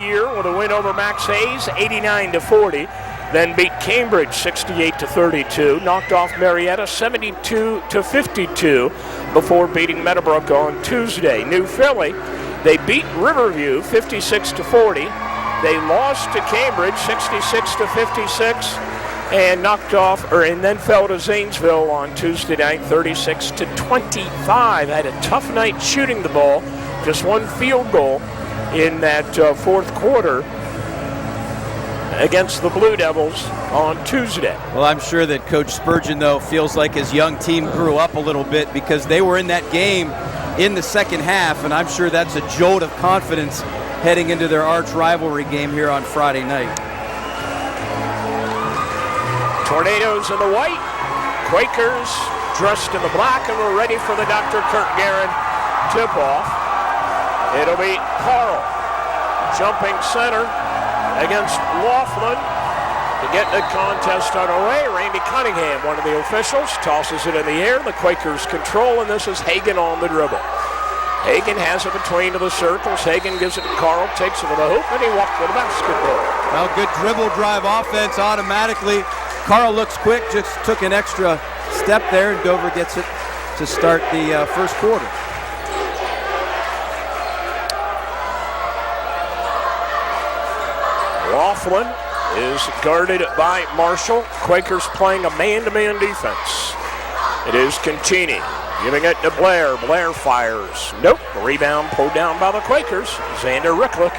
year with a win over Max Hayes, 89-40. Then beat Cambridge 68-32. Knocked off Marietta 72-52 before beating Meadowbrook on Tuesday. New Philly, they beat Riverview 56-40. They lost to Cambridge 66-56 and and then fell to Zanesville on Tuesday night 36-25. Had a tough night shooting the ball. Just one field goal in that fourth quarter against the Blue Devils on Tuesday. Well, I'm sure that Coach Spurgeon, though, feels like his young team grew up a little bit because they were in that game in the second half, and I'm sure that's a jolt of confidence heading into their arch rivalry game here on Friday night. Tornadoes in the white, Quakers dressed in the black, and we're ready for the Dr. Kurt Guerin tip-off. It'll be Carl jumping center against Laughlin to get the contest underway. Randy Cunningham, one of the officials, tosses it in the air. The Quakers control, and this is Hagan on the dribble. Hagan has it between the circles. Hagan gives it to Carl, takes it to the hoop, and he walked with the basketball. Well, good dribble drive offense automatically. Carl looks quick, just took an extra step there, and Dover gets it to start the first quarter. Laughlin is guarded by Marshall. Quakers playing a man-to-man defense. It is Contini giving it to Blair. Blair fires. Nope. Rebound pulled down by the Quakers. Xander Ricklick.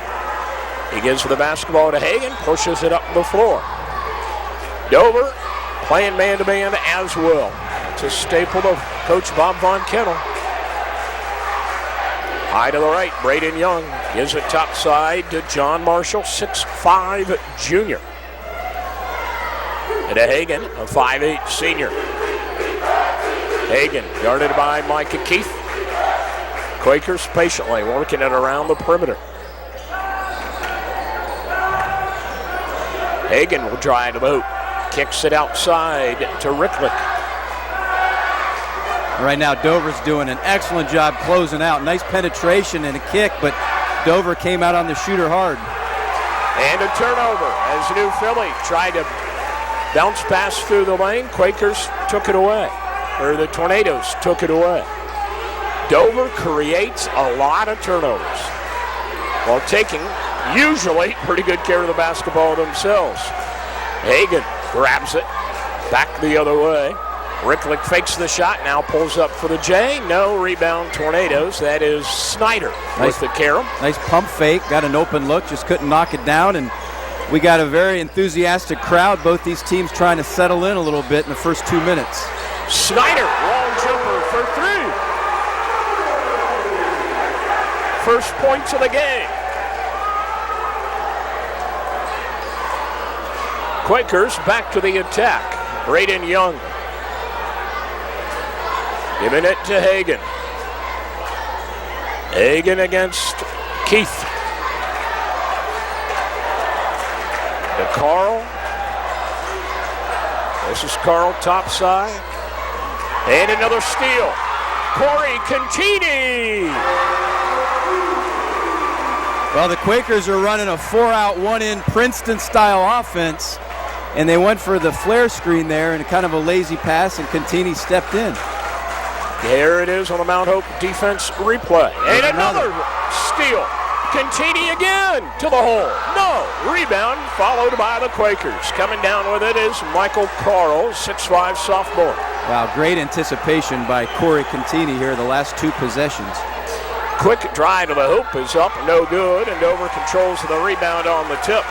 He gives the basketball to Hagan, pushes it up the floor. Dover playing man-to-man as well. It's a staple of Coach Bob Von Kennel. High to the right, Braden Young gives it topside to John Marshall, 6'5" junior. And to Hagan, a 5'8" senior. Hagan guarded by Micah Keith. Quakers patiently working it around the perimeter. Hagan will drive to the hoop. Kicks it outside to Ricklick. Right now, Dover's doing an excellent job closing out. Nice penetration and a kick, but Dover came out on the shooter hard. And a turnover as New Philly tried to bounce pass through the lane. Quakers took it away, or the Tornadoes took it away. Dover creates a lot of turnovers while taking usually pretty good care of the basketball themselves. Hagan grabs it back the other way. Ricklick fakes the shot, now pulls up for the J. No rebound, Tornadoes. That is Snyder with the carom. Nice pump fake, got an open look, just couldn't knock it down. And we got a very enthusiastic crowd. Both these teams trying to settle in a little bit in the first 2 minutes. Snyder, long jumper for three. First points of the game. Quakers back to the attack. Braden Young giving it to Hagan. Hagan against Keith. To Carl. This is Carl topside. And another steal. Corey Contini. Well, the Quakers are running a 4-out, 1-in Princeton-style offense, and they went for the flare screen there and kind of a lazy pass, and Contini stepped in. There it is on the Mount Hope defense replay. And another steal. Contini again to the hole. No. Rebound followed by the Quakers. Coming down with it is Michael Carl, 6'5" sophomore. Wow, great anticipation by Corey Contini here the last two possessions. Quick drive to the hoop is up, no good, and Dover controls the rebound on the tip.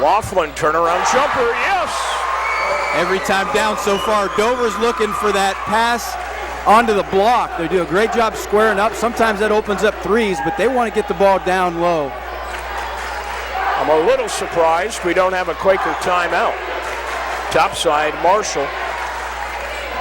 Laughlin turnaround jumper, yes! Every time down so far, Dover's looking for that pass onto the block. They do a great job squaring up. Sometimes that opens up threes, but they want to get the ball down low. I'm a little surprised we don't have a Quaker timeout. Topside, Marshall.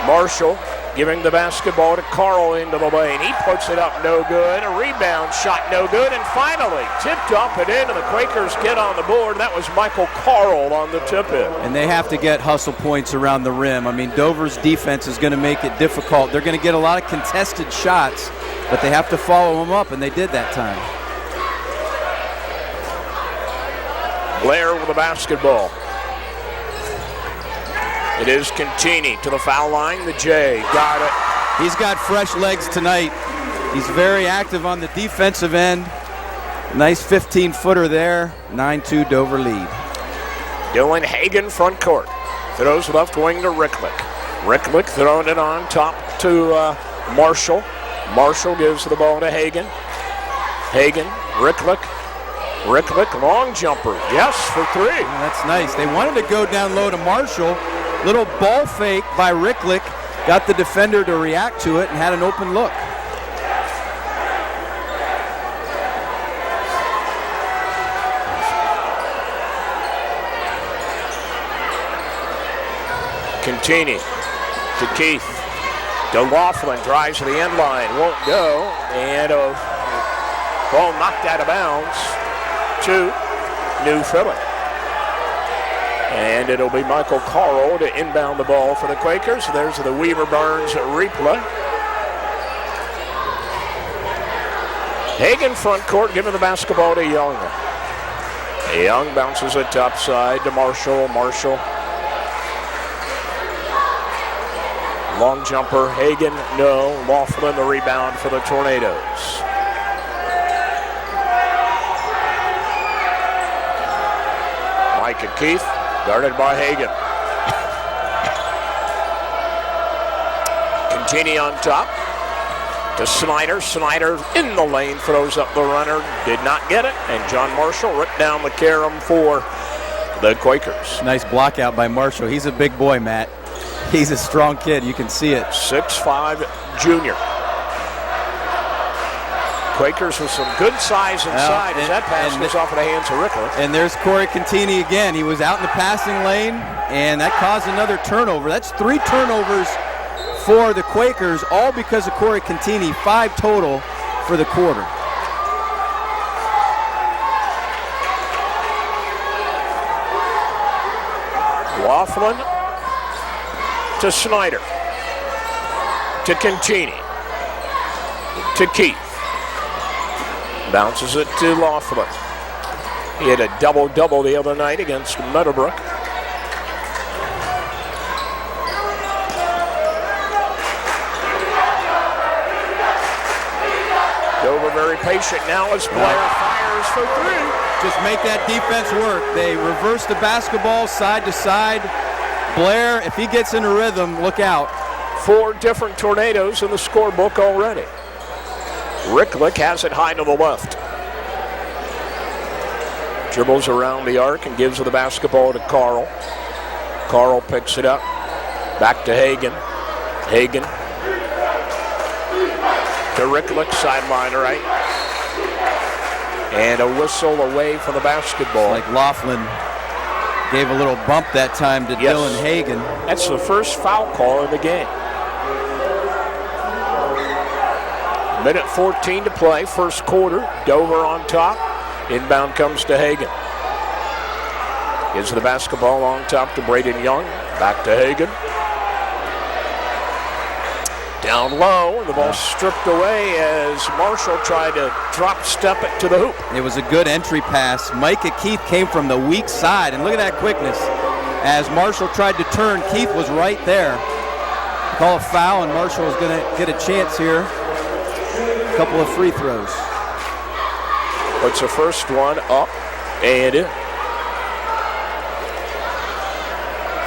Marshall giving the basketball to Carl into the lane. He puts it up, no good. A rebound shot, no good. And finally, tipped up and in, and the Quakers get on the board. That was Michael Carl on the tip-in. And they have to get hustle points around the rim. I mean, Dover's defense is going to make it difficult. They're going to get a lot of contested shots, but they have to follow them up, and they did that time. Blair with the basketball. It is Contini to the foul line. The J got it. He's got fresh legs tonight. He's very active on the defensive end. Nice 15-footer there. 9-2 Dover lead. Dylan Hagan front court. Throws left wing to Ricklick. Ricklick throwing it on top to Marshall. Marshall gives the ball to Hagan. Hagan, Ricklick. Ricklick, long jumper. Yes, for three. Oh, that's nice. They wanted to go down low to Marshall. Little ball fake by Ricklick. Got the defender to react to it and had an open look. Contini to Keith. To Laughlin, drives to the end line. Won't go. And a ball knocked out of bounds to New Philly. And it'll be Michael Carl to inbound the ball for the Quakers. There's the Weaver Burns replay. Hagan front court giving the basketball to Young. Young bounces it top side to Marshall. Marshall. Long jumper, Hagan, no. Laughlin the rebound for the Tornadoes. Micah Keith, guarded by Hagan. Contini on top to Snyder. Snyder in the lane, throws up the runner, did not get it. And John Marshall ripped down the carom for the Quakers. Nice block out by Marshall. He's a big boy, Matt. He's a strong kid. You can see it. 6'5" junior. Quakers with some good size inside as that pass goes off of the hands of Ricklick. And there's Corey Contini again. He was out in the passing lane, and that caused another turnover. That's 3 turnovers for the Quakers, all because of Corey Contini. 5 total for the quarter. Laughlin to Snyder, to Contini, to Keith. Bounces it to Laughlin. He had a double-double the other night against Meadowbrook. Dover very patient now as Blair fires for 3. Just make that defense work. They reverse the basketball side to side. Blair, if he gets in a rhythm, look out. 4 different Tornadoes in the scorebook already. Ricklick has it high to the left. Dribbles around the arc and gives the basketball to Carl. Carl picks it up. Back to Hagan. Hagan to Ricklick, sideline right. And a whistle away from the basketball. Like Laughlin gave a little bump that time to Dylan Hagan. That's the first foul call in the game. Minute 14 to play, first quarter. Dover on top. Inbound comes to Hagan. Gives the basketball on top to Braden Young. Back to Hagan. Down low, and the ball stripped away as Marshall tried to drop step it to the hoop. It was a good entry pass. Micah Keith came from the weak side, and look at that quickness. As Marshall tried to turn, Keith was right there. Call a foul, and Marshall is going to get a chance here. A couple of free throws. Puts the first one up and in.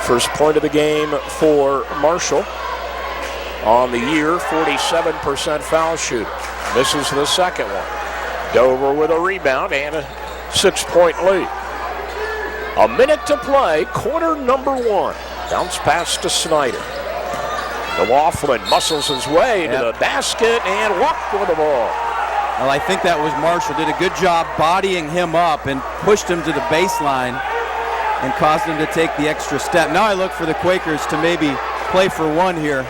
First point of the game for Marshall. On the year, 47% foul shooter. Misses the second one. Dover with a rebound and a 6-point lead. A minute to play, quarter number 1. Bounce pass to Snyder. Laughlin muscles his way to the basket and walked with the ball. Well, I think that was Marshall. Did a good job bodying him up and pushed him to the baseline and caused him to take the extra step. Now I look for the Quakers to maybe play for one here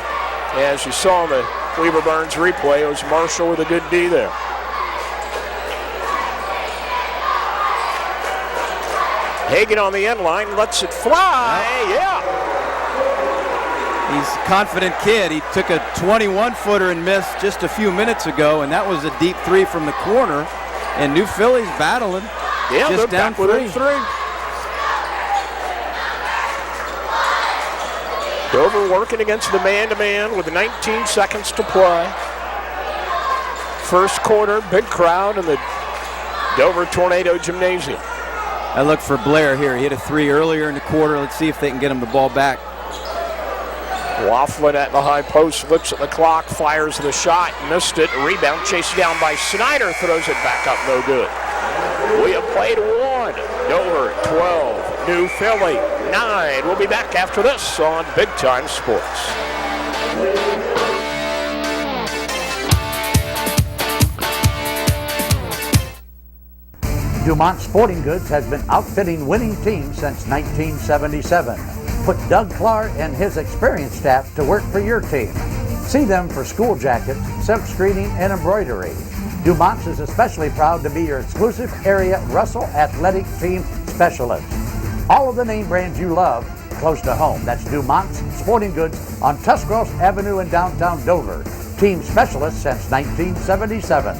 As you saw in the Weaver Burns replay, it was Marshall with a good D there. Hagan on the end line, lets it fly, yeah. He's a confident kid. He took a 21-footer and missed just a few minutes ago, and that was a deep three from the corner. And New Philly's battling. Yeah, just they're down back within three. Dover working against the man-to-man with 19 seconds to play. First quarter, big crowd in the Dover Tornado Gymnasium. I look for Blair here. He hit a three earlier in the quarter. Let's see if they can get him the ball back. Laughlin at the high post, looks at the clock, fires the shot, missed it. Rebound chased down by Snyder, throws it back up, no good. We have played 1, Dover 12, New Philly 9. We'll be back after this on Big Time Sports. Dumont Sporting Goods has been outfitting winning teams since 1977. Put Doug Clark and his experienced staff to work for your team. See them for school jackets, silk screening, and embroidery. Dumont's is especially proud to be your exclusive area Russell Athletic Team Specialist. All of the name brands you love close to home. That's Dumont's Sporting Goods on Tuscross Avenue in downtown Dover. Team Specialist since 1977.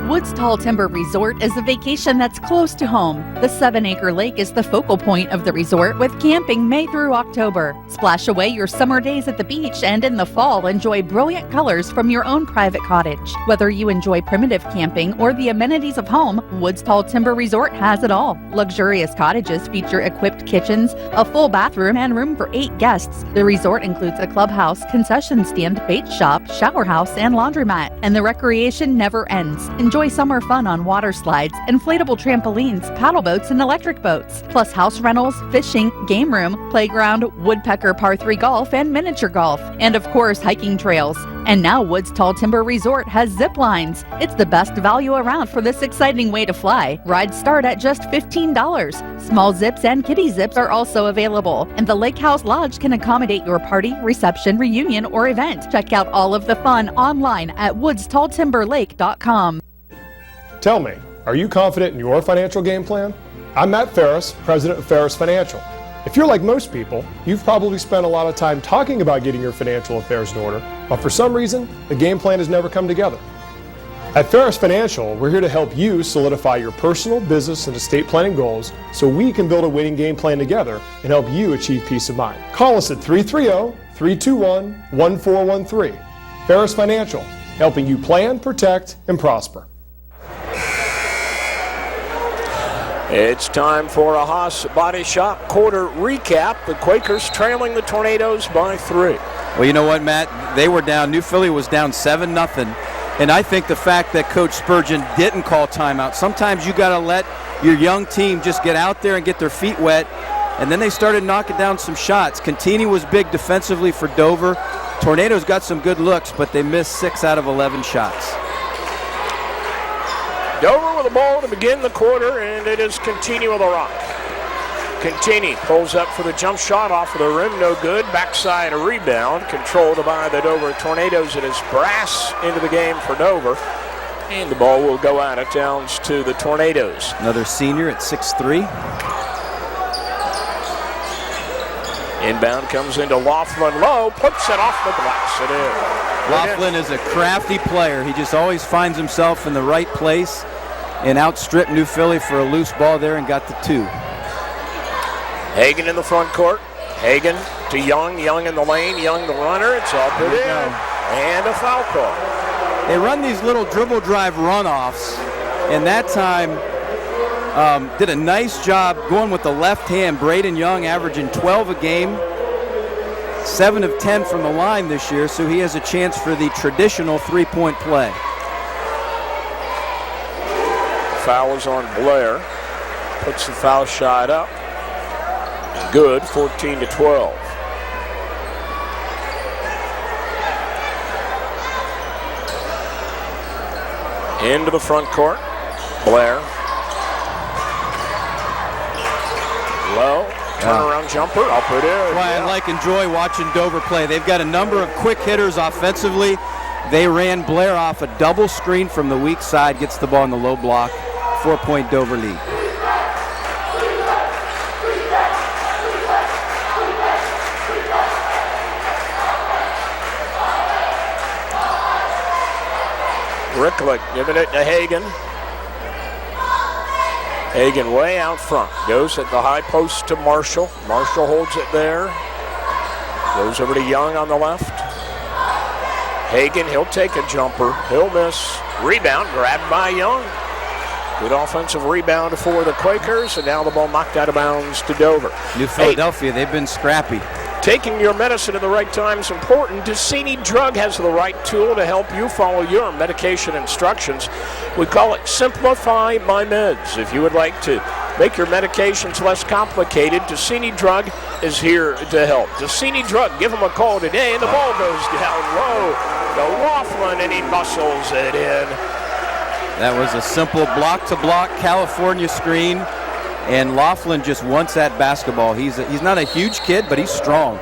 Woods Tall Timber Resort is a vacation that's close to home. The 7-acre lake is the focal point of the resort with camping May through October. Splash away your summer days at the beach and in the fall enjoy brilliant colors from your own private cottage. Whether you enjoy primitive camping or the amenities of home, Woods Tall Timber Resort has it all. Luxurious cottages feature equipped kitchens, a full bathroom, and room for 8 guests. The resort includes a clubhouse, concession stand, bait shop, shower house, and laundromat. And the recreation never ends. Enjoy summer fun on water slides, inflatable trampolines, paddle boats, and electric boats, plus house rentals, fishing, game room, playground, woodpecker par 3 golf, and miniature golf, and of course hiking trails. And now Woods Tall Timber Resort has zip lines. It's the best value around for this exciting way to fly. Rides start at just $15. Small zips and kiddie zips are also available, and the Lake House Lodge can accommodate your party, reception, reunion, or event. Check out all of the fun online at woodstalltimberlake.com. Tell me, are you confident in your financial game plan? I'm Matt Ferris, president of Ferris Financial. If you're like most people, you've probably spent a lot of time talking about getting your financial affairs in order, but for some reason, the game plan has never come together. At Ferris Financial, we're here to help you solidify your personal, business, and estate planning goals so we can build a winning game plan together and help you achieve peace of mind. Call us at 330-321-1413. Ferris Financial, helping you plan, protect, and prosper. It's time for a Haas Body Shop quarter recap. The Quakers trailing the Tornadoes by 3. Well, you know what, Matt? They were down. New Philly was down 7-0. And I think the fact that Coach Spurgeon didn't call timeout, sometimes you got to let your young team just get out there and get their feet wet. And then they started knocking down some shots. Contini was big defensively for Dover. Tornadoes got some good looks, but they missed 6 out of 11 shots. Dover with the ball to begin the quarter, and it is Contini with a rock. Contini pulls up for the jump shot off of the rim, no good. Backside a rebound, controlled by the Dover Tornadoes. It is Brass into the game for Dover, and the ball will go out of bounds to the Tornadoes. Another senior at 6'3". Inbound comes into Laughlin low, puts it off the glass. It is. Laughlin is a crafty player. He just always finds himself in the right place and outstripped New Philly for a loose ball there and got the 2. Hagan in the front court. Hagan to Young. Young in the lane. Young the runner. It's all put in. And a foul call. They run these little dribble drive runoffs, and that time did a nice job going with the left hand. Braden Young averaging 12 a game, 7 of 10 from the line this year, so he has a chance for the traditional three-point play. Foul is on Blair. Puts the foul shot up. And good, 14-12. Into the front court. Blair. Low. Turnaround jumper, up it is. That's why I enjoy watching Dover play. They've got a number of quick hitters offensively. They ran Blair off a double screen from the weak side, gets the ball in the low block. 4-point Dover lead. Ricklick giving it to Hagan. Hagan way out front. Goes at the high post to Marshall. Marshall holds it there. Goes over to Young on the left. Hagan, he'll take a jumper. He'll miss. Rebound grabbed by Young. Good offensive rebound for the Quakers, and now the ball knocked out of bounds to Dover. New Philadelphia, they've been scrappy. Taking your medicine at the right time is important. Decini Drug has the right tool to help you follow your medication instructions. We call it Simplify My Meds. If you would like to make your medications less complicated, Decini Drug is here to help. Decini Drug, give them a call today, and the ball goes down low to Laughlin, and he muscles it in. That was a simple block-to-block California screen. And Laughlin just wants that basketball. He's not a huge kid, but he's strong.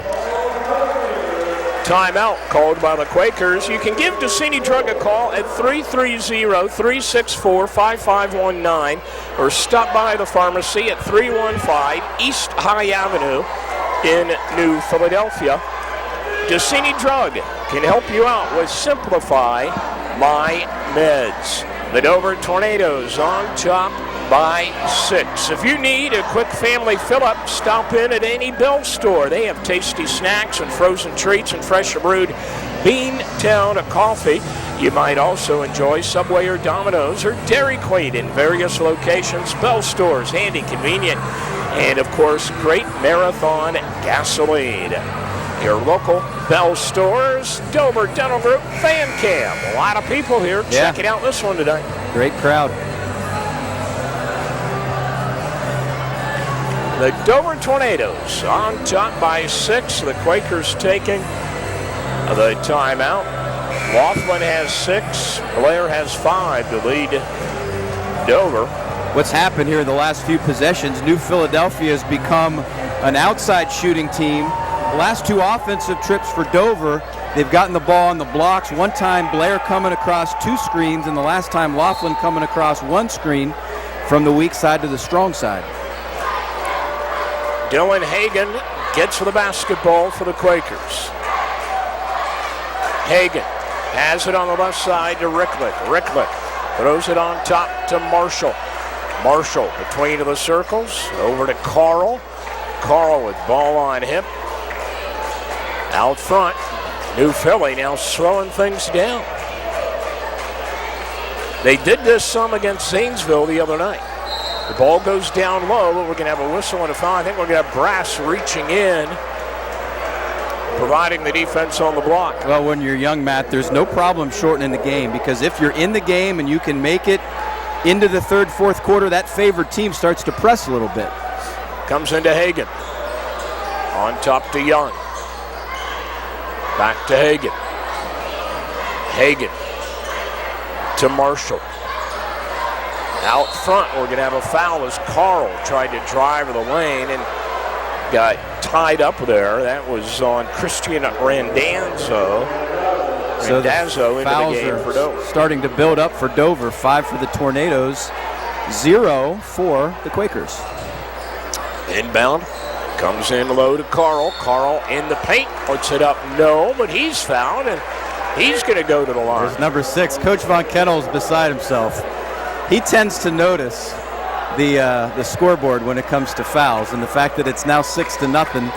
Timeout called by the Quakers. You can give Decini Drug a call at 330-364-5519 or stop by the pharmacy at 315 East High Avenue in New Philadelphia. Decini Drug can help you out with Simplify My Meds. The Dover Tornadoes on top by 6. If you need a quick family fill-up, stop in at any Bell store. They have tasty snacks and frozen treats and fresh brewed Beantown coffee. You might also enjoy Subway or Domino's or Dairy Queen in various locations. Bell stores, handy, convenient, and of course, great Marathon gasoline. Your local Bell stores, Dover Dental Group Fan Cam. A lot of people here checking out this one today. Great crowd. The Dover Tornadoes on top by 6. The Quakers taking the timeout. Laughlin has 6. Blair has 5 to lead Dover. What's happened here in the last few possessions, New Philadelphia has become an outside shooting team. The last 2 offensive trips for Dover, they've gotten the ball on the blocks. One time Blair coming across 2 screens, and the last time Laughlin coming across 1 screen from the weak side to the strong side. Dylan Hagan gets the basketball for the Quakers. Hagan has it on the left side to Ricklick. Ricklick throws it on top to Marshall. Marshall between the circles, over to Carl. Carl with ball on hip. Out front, New Philly now slowing things down. They did this some against Zanesville the other night. The ball goes down low, but we're going to have a whistle and a foul. I think we're going to have Brass reaching in, providing the defense on the block. Well, when you're young, Matt, there's no problem shortening the game, because if you're in the game and you can make it into the 3rd, 4th quarter, that favored team starts to press a little bit. Comes into Hagan. On top to Young. Back to Hagan. Hagan to Marshall. Out front, we're going to have a foul as Carl tried to drive the lane and got tied up there. That was on Christian Randazzo. So Randazzo into the game for Dover. Starting to build up for Dover. 5 for the Tornadoes, 0 for the Quakers. Inbound. Comes in low to Carl. Carl in the paint. Puts it up. No, but he's fouled, and he's going to go to the line. There's number 6. Coach Von Kennel's beside himself. He tends to notice the scoreboard when it comes to fouls, and the fact that it's now 6-0.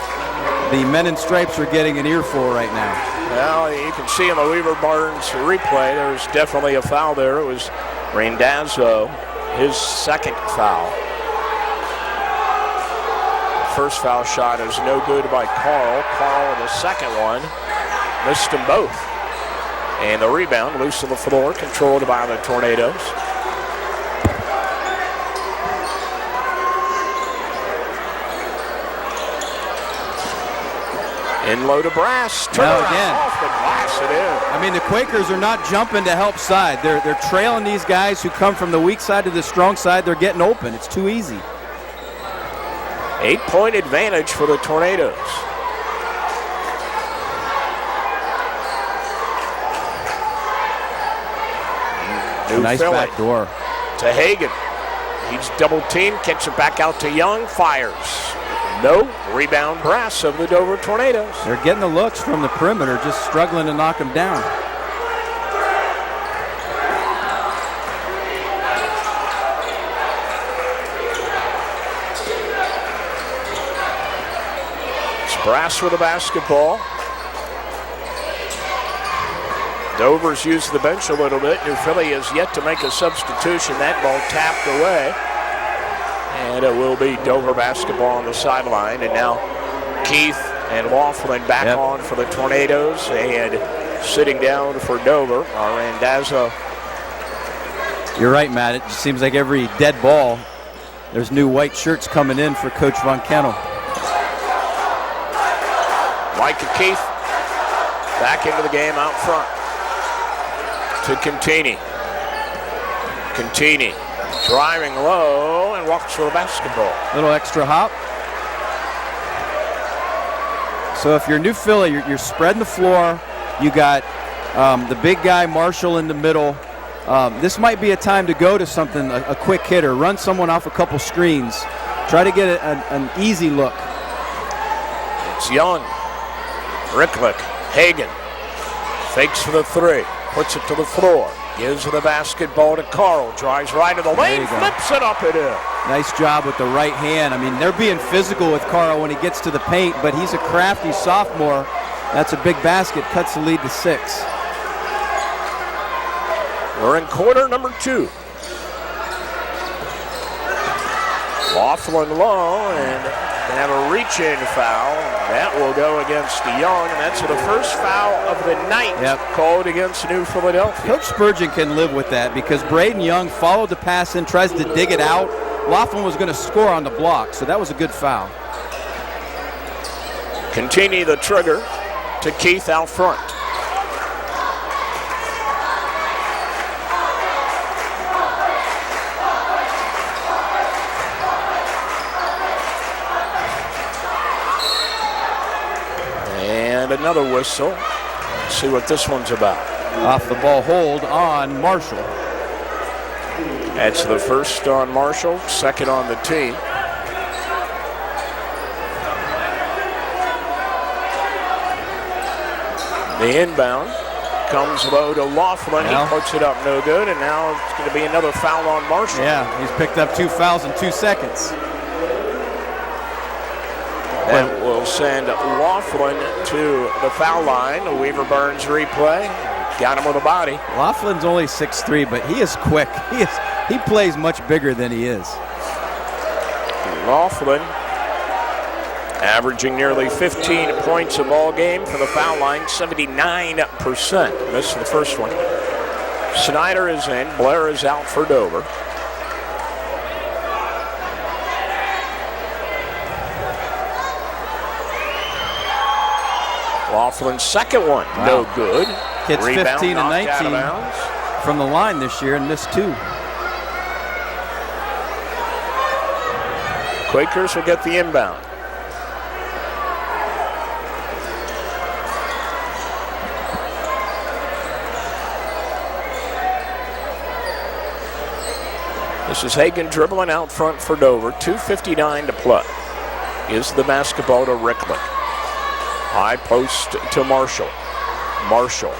The men in stripes are getting an earful right now. Well, you can see in the Weaver Barnes replay, there's definitely a foul there. It was Randazzo, his 2nd foul. The first foul shot is no good by Carl. Carl, the 2nd one, missed them both. And the rebound, loose on the floor, controlled by the Tornadoes. In low to Brass. Turn around off the glass it in. I mean, the Quakers are not jumping to help side. They're trailing these guys who come from the weak side to the strong side. They're getting open. It's too easy. 8-point advantage for the Tornadoes. Nice Philly back door. to Hagan. He's double teamed, kicks it back out to Young, fires. No, rebound brass of the Dover Tornadoes. They're getting the looks from the perimeter, just struggling to knock them down. It's Brass with the basketball. Dover's used the bench a little bit. New Philly has yet to make a substitution. That ball tapped away. And it will be Dover basketball on the sideline. And now Keith and Laughlin back on for the Tornadoes. And sitting down for Dover are Randazzo. You're right, Matt. It just seems like every dead ball, there's new white shirts coming in for Coach Von Kennel. Micah Keith back into the game out front. To Contini. Contini driving low and walks for the basketball. Little extra hop. So if you're New Philly, you're spreading the floor. You got the big guy Marshall in the middle. This might be a time to go to something, a quick hitter, run someone off a couple screens, try to get an easy look. It's Young, Ricklick, Hagan, fakes for the three, puts it to the floor, gives the basketball to Carl, drives right to the lane, flips it up and in. Nice job with the right hand. I mean, they're being physical with Carl when he gets to the paint, but he's a crafty sophomore. That's a big basket, cuts the lead to 6. We're in quarter number 2. Laughlin low, and they have a reach-in foul. That will go against Young, and that's the first foul of the night called against New Philadelphia. Coach Spurgeon can live with that because Braden Young followed the pass in, tries to dig it out. Laughlin was going to score on the block, so that was a good foul. Continue the trigger to Keith out front. And another whistle. Let's see what this one's about. Off the ball hold on Marshall. That's the first on Marshall, second on the team. The inbound comes low to Laughlin. He puts it up no good, and now it's going to be another foul on Marshall. Yeah, he's picked up 2 fouls in 2 seconds. That will send Laughlin to the foul line. The Weaver Burns replay. Got him with a body. Laughlin's only 6'3", but he is quick. He plays much bigger than he is. Laughlin averaging nearly 15 points a ball game for the foul line, 79%. Missed the first one. Snyder is in. Blair is out for Dover. Laughlin's second one, no good. Kids Rebound 15 and 19 from the line this year and missed 2. Quakers will get the inbound. This is Hagan dribbling out front for Dover. 2:59 to play. Gives the basketball to Ricklick. High post to Marshall. Marshall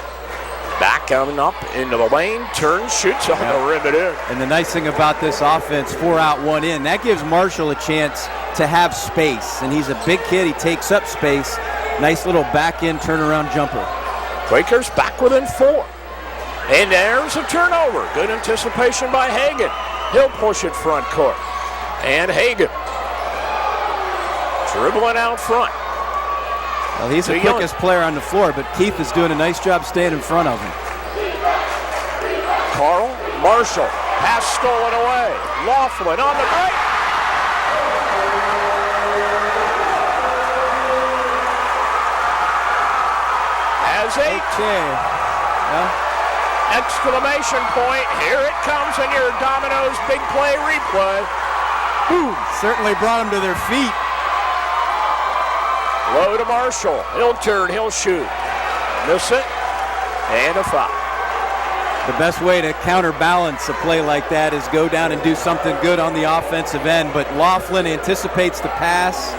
back on up into the lane, turns, shoots on the rim and in. And the nice thing about this offense, 4 out, 1 in, that gives Marshall a chance to have space. And he's a big kid, he takes up space. Nice little back end turnaround jumper. Quakers back within 4. And there's a turnover. Good anticipation by Hagan. He'll push it front court. And Hagan dribbling out front. Well, he's the quickest player on the floor, but Keith is doing a nice job staying in front of him. Carl Marshall, pass stolen away. Laughlin on the break. Has 8. Exclamation point. Here it comes in your Domino's Big Play replay. Certainly brought them to their feet. Low to Marshall. He'll turn, he'll shoot. Miss it, and a foul. The best way to counterbalance a play like that is go down and do something good on the offensive end, but Laughlin anticipates the pass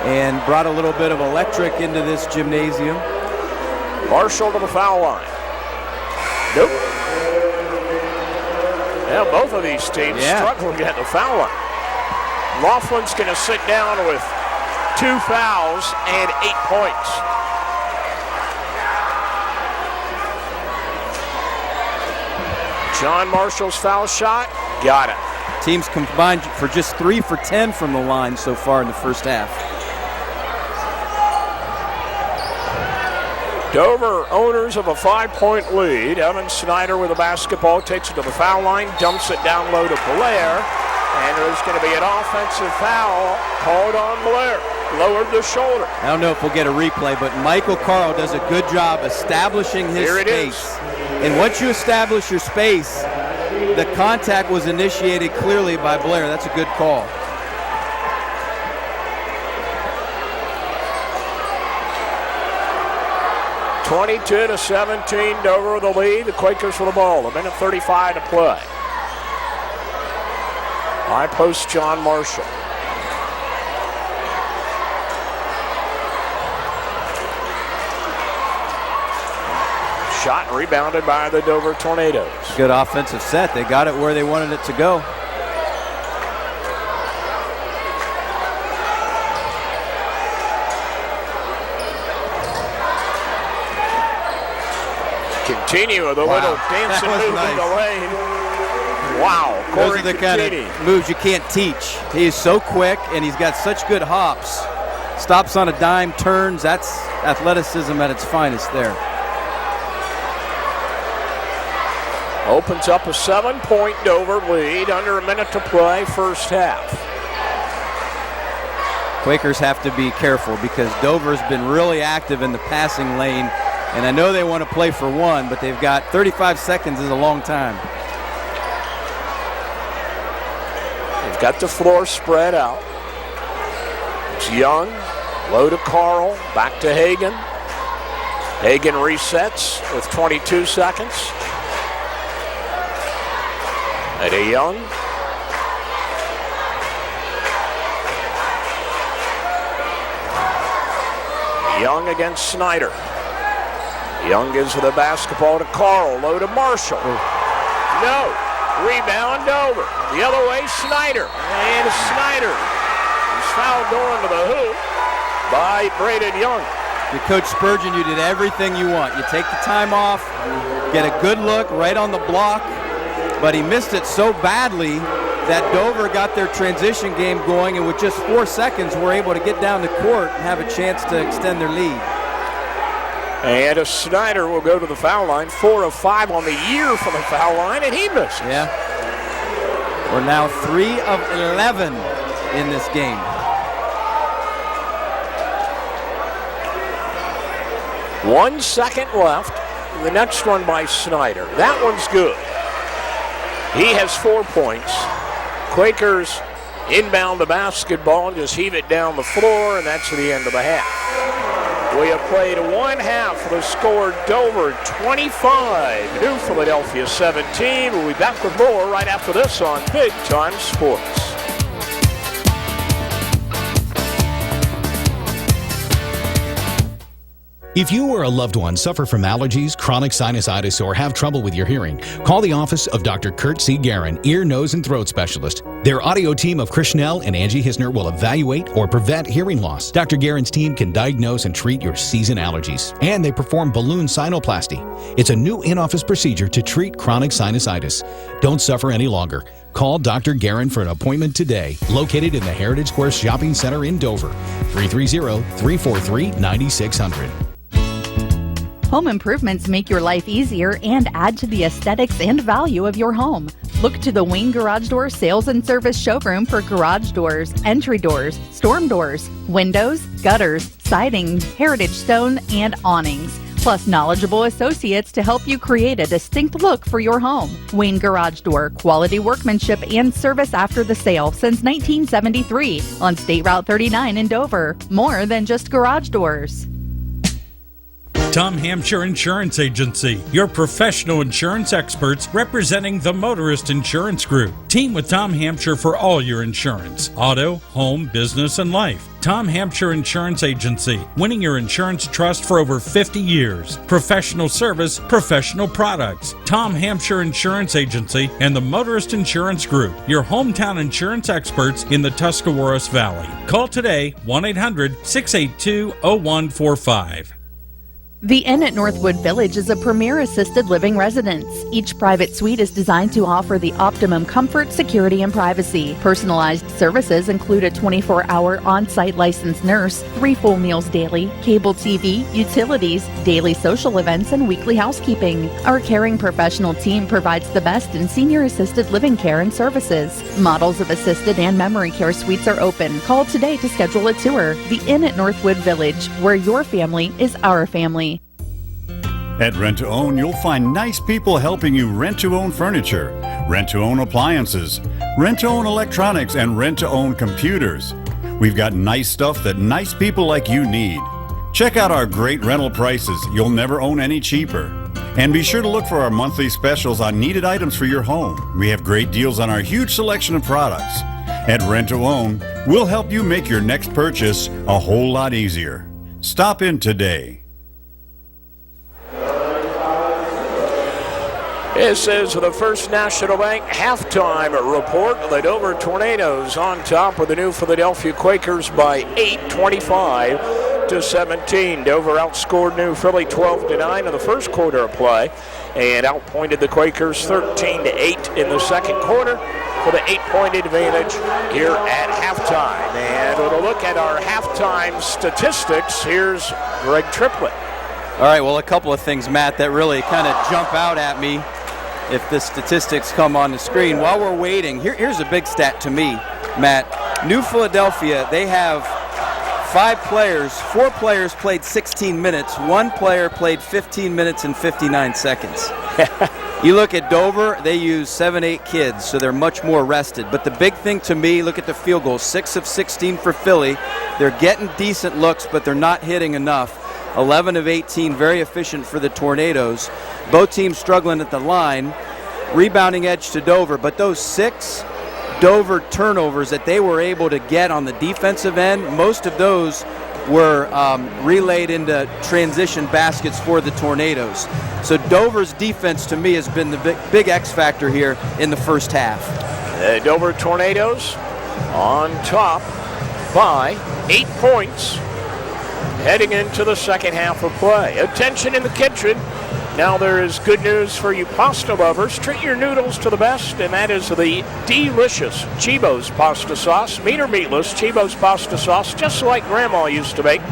and brought a little bit of electric into this gymnasium. Marshall to the foul line. Nope. Yeah, both of these teams struggling at the foul line. Laughlin's going to sit down with 2 fouls and 8 points. John Marshall's foul shot, got it. Teams combined for just 3 for 10 from the line so far in the first half. Dover, owners of a 5-point lead. Evan Snyder with the basketball, takes it to the foul line, dumps it down low to Blair, and there's going to be an offensive foul called on Blair. Lowered the shoulder. I don't know if we'll get a replay, but Michael Carl does a good job establishing his space. And once you establish your space, the contact was initiated clearly by Blair. That's a good call. (22-17), Dover with the lead. The Quakers for the ball. 1:35 to play. High post, John Marshall. Shot rebounded by the Dover Tornadoes. Good offensive set. They got it where they wanted it to go. Continue with a little dancing move in the lane. Wow. Those are the kind of moves you can't teach. He is so quick, and he's got such good hops. Stops on a dime, turns. That's athleticism at its finest there. Opens up a 7-point Dover lead, under a minute to play, first half. Quakers have to be careful because Dover's been really active in the passing lane, and I know they want to play for one, but they've got 35 seconds is a long time. They've got the floor spread out. It's Young, low to Carl, back to Hagan. Hagan resets with 22 seconds. Eddie Young. Young against Snyder. Young gives the basketball to Carl. Low to Marshall. No. Rebound Dover. The other way, Snyder. And Snyder is fouled going to the hoop by Braden Young. Coach Spurgeon, you did everything you want. You take the time off, get a good look right on the block, but he missed it so badly that Dover got their transition game going, and with just 4 seconds were able to get down the court and have a chance to extend their lead. And Snyder will go to the foul line, 4 of 5 on the year from the foul line, and he misses. Yeah. We're now 3 of 11 in this game. One second left. The next one by Snyder. That one's good. He has 4 points. Quakers inbound the basketball and just heave it down the floor, and that's the end of the half. We have played one half. The score Dover 25, New Philadelphia 17. We'll be back with more right after this on Big Time Sports. If you or a loved one suffer from allergies, chronic sinusitis, or have trouble with your hearing, call the office of Dr. Kurt C. Guerin, ear, nose, and throat specialist. Their audio team of Chris Schnell and Angie Hisner will evaluate or prevent hearing loss. Dr. Guerin's team can diagnose and treat your season allergies, and they perform balloon sinuplasty. It's a new in-office procedure to treat chronic sinusitis. Don't suffer any longer. Call Dr. Guerin for an appointment today. Located in the Heritage Square Shopping Center in Dover. 330-343-9600. Home improvements make your life easier and add to the aesthetics and value of your home. Look to the Wing Garage Door Sales and Service Showroom for garage doors, entry doors, storm doors, windows, gutters, siding, heritage stone, and awnings. plus knowledgeable associates to help you create a distinct look for your home. Wayne Garage Door, quality workmanship and service after the sale since 1973 on State Route 39 in Dover. More than just garage doors. Tom Hampshire Insurance Agency, your professional insurance experts representing the Motorist Insurance Group. Team with Tom Hampshire for all your insurance, auto, home, business, and life. Tom Hampshire Insurance Agency, winning your insurance trust for over 50 years. Professional service, professional products. Tom Hampshire Insurance Agency and the Motorist Insurance Group, your hometown insurance experts in the Tuscarawas Valley. Call today, 1-800-682-0145. The Inn at Northwood Village is a premier assisted living residence. Each private suite is designed to offer the optimum comfort, security, and privacy. Personalized services include a 24-hour on-site licensed nurse, 3 full meals daily, cable TV, utilities, daily social events, and weekly housekeeping. Our caring professional team provides the best in senior assisted living care and services. Models of assisted and memory care suites are open. Call today to schedule a tour. The Inn at Northwood Village, where your family is our family. At Rent to Own, you'll find nice people helping you rent to own furniture, rent to own appliances, rent to own electronics, and rent to own computers. We've got nice stuff that nice people like you need. Check out our great rental prices. You'll never own any cheaper. And be sure to look for our monthly specials on needed items for your home. We have great deals on our huge selection of products. At Rent to Own, we'll help you make your next purchase a whole lot easier. Stop in today. This is the First National Bank halftime report. The Dover Tornadoes on top with the New Philadelphia Quakers by 8, 25-17. Dover outscored New Philly 12-9 in the first quarter of play and outpointed the Quakers 13-8 in the second quarter for the 8-point advantage here at halftime. And with a look at our halftime statistics, here's Greg Triplett. All right, well, a couple of things, Matt, that really kind of jump out at me if the statistics come on the screen. While we're waiting, here's a big stat to me, Matt. New Philadelphia, they have 4 players played 16 minutes, 1 player played 15 minutes and 59 seconds. You look at Dover, they use 7-8 kids, so they're much more rested. But the big thing to me, look at the field goals, 6 of 16 for Philly. They're getting decent looks, but they're not hitting enough. 11 of 18, very efficient for the Tornadoes. Both teams struggling at the line. Rebounding edge to Dover, but those 6 Dover turnovers that they were able to get on the defensive end, most of those were relayed into transition baskets for the Tornadoes. So Dover's defense, to me, has been the big X factor here in the first half. The Dover Tornadoes on top by 8 points heading into the second half of play. Attention in the kitchen. Now there is good news for you pasta lovers. Treat your noodles to the best, and that is the delicious Chibo's pasta sauce. Meat or meatless, Chibo's pasta sauce, just like Grandma used to make.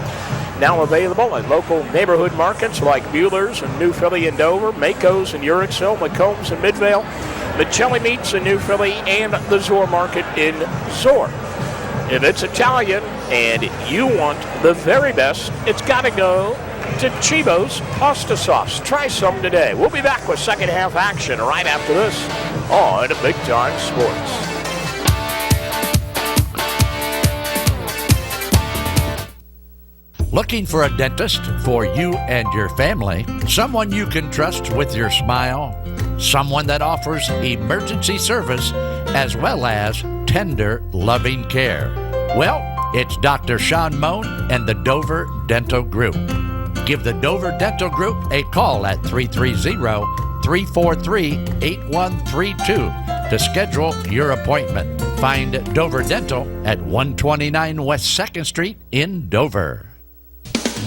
Now available at local neighborhood markets like Mueller's in New Philly and Dover, Mako's in Uricksville, McCombs in Midvale, Michelli Meats in New Philly, and the Zoar Market in Zoar. If it's Italian and you want the very best, it's got to go to Chibo's pasta sauce. Try some today. We'll be back with second half action right after this on Big Time Sports. Looking for a dentist for you and your family? Someone you can trust with your smile? Someone that offers emergency service as well as tender, loving care? Well, it's Dr. Sean Moan and the Dover Dental Group. Give the Dover Dental Group a call at 330-343-8132 to schedule your appointment. Find Dover Dental at 129 West 2nd Street in Dover.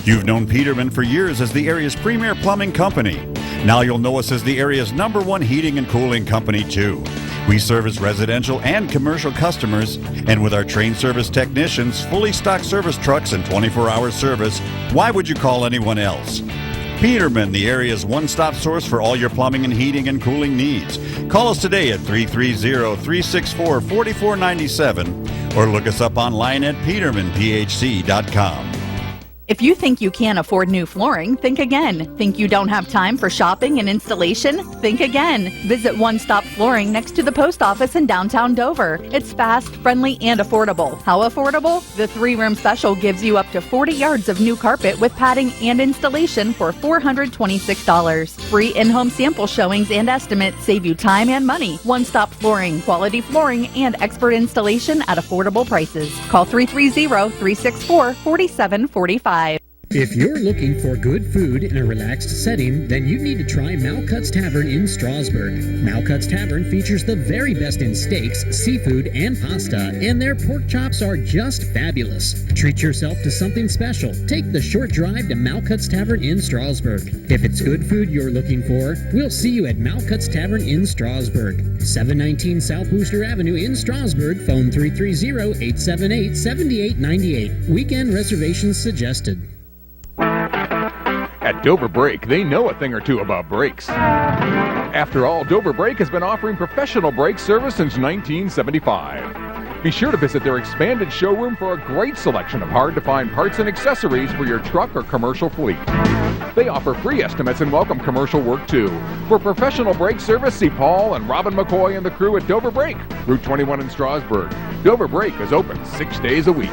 You've known Peterman for years as the area's premier plumbing company. Now you'll know us as the area's #1 heating and cooling company, too. We service residential and commercial customers, and with our trained service technicians, fully stocked service trucks, and 24-hour service, why would you call anyone else? Peterman, the area's one-stop source for all your plumbing and heating and cooling needs. Call us today at 330-364-4497 or look us up online at petermanphc.com. If you think you can't afford new flooring, think again. Think you don't have time for shopping and installation? Think again. Visit One Stop Flooring next to the post office in downtown Dover. It's fast, friendly, and affordable. How affordable? The 3-room special gives you up to 40 yards of new carpet with padding and installation for $426. Free in-home sample showings and estimates save you time and money. One Stop Flooring, quality flooring, and expert installation at affordable prices. Call 330-364-4745. If you're looking for good food in a relaxed setting, then you need to try Malcutt's Tavern in Strasburg. Malcutt's Tavern features the very best in steaks, seafood, and pasta, and their pork chops are just fabulous. Treat yourself to something special. Take the short drive to Malcutt's Tavern in Strasburg. If it's good food you're looking for, we'll see you at Malcutt's Tavern in Strasburg. 719 South Booster Avenue in Strasburg. Phone 330-878-7898. Weekend reservations suggested. At Dover Brake, they know a thing or two about brakes. After all, Dover Brake has been offering professional brake service since 1975. Be sure to visit their expanded showroom for a great selection of hard-to-find parts and accessories for your truck or commercial fleet. They offer free estimates and welcome commercial work too. For professional brake service, see Paul and Robin McCoy and the crew at Dover Brake, Route 21 in Strasburg. Dover Brake is open 6 days a week.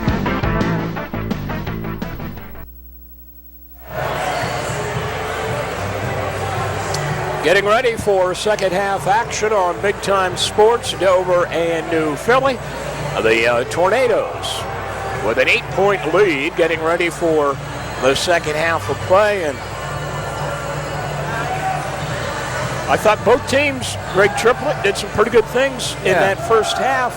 Getting ready for second half action on Big Time Sports, Dover and New Philly. The Tornadoes with an 8-point lead, getting ready for the second half of play. And I thought both teams, Greg Triplett, did some pretty good things in that first half.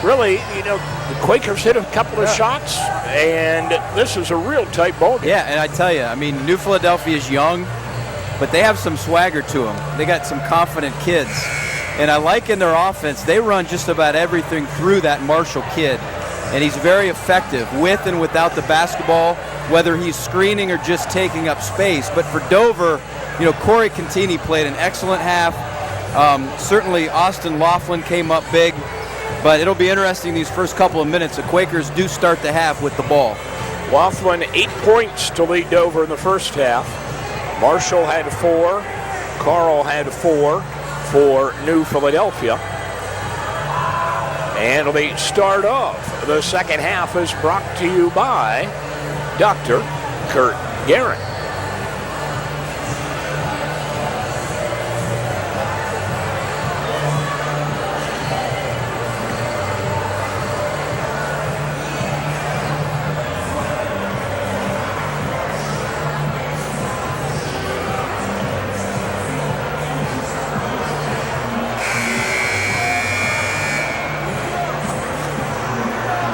Really, the Quakers hit a couple of shots, and this is a real tight ball game. Yeah, and I tell you, New Philadelphia is young, but they have some swagger to them. They got some confident kids. And I like in their offense, they run just about everything through that Marshall kid. And he's very effective with and without the basketball, whether he's screening or just taking up space. But for Dover, Corey Contini played an excellent half. Certainly Austin Laughlin came up big. But it'll be interesting these first couple of minutes. The Quakers do start the half with the ball. Laughlin, 8 points to lead Dover in the first half. Marshall had 4. Carl had 4 for New Philadelphia. And the start of the second half is brought to you by Dr. Kurt Guerin.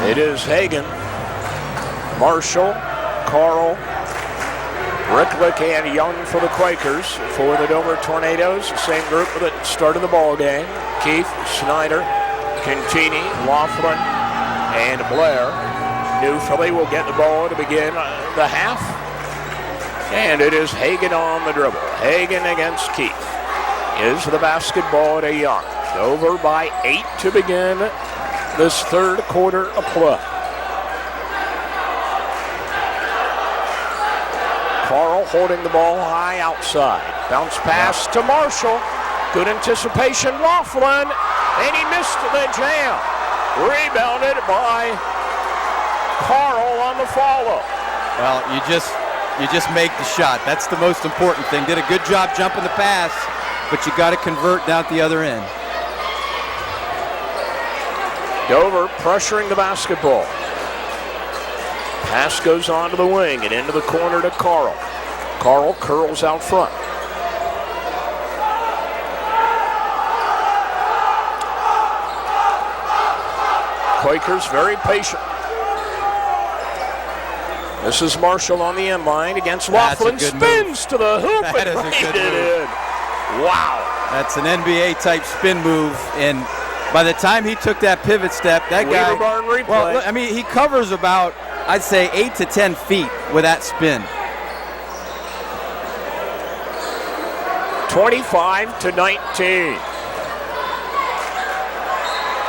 It is Hagan, Marshall, Carl, Ricklick, and Young for the Quakers. For the Dover Tornadoes, the same group that started the ball game. Keith, Snyder, Contini, Laughlin, and Blair. New Philly will get the ball to begin the half. And it is Hagan on the dribble. Hagan against Keith. Is the basketball to Young. Dover by 8 to begin this third quarter of play. Carl holding the ball high outside. Bounce pass to Marshall. Good anticipation, Laughlin, and he missed the jam. Rebounded by Carl on the follow. Well, you just make the shot. That's the most important thing. Did a good job jumping the pass, but you got to convert down at the other end. Dover pressuring the basketball. Pass goes on to the wing and into the corner to Carl. Carl curls out front. Quakers very patient. This is Marshall on the end line against Laughlin. Spins to the hoop and rained it in. Wow. That's an NBA-type spin move, and by the time he took that pivot step, that guy, Barn replay. Well, he covers about, I'd say, 8 to 10 feet with that spin. 25-19.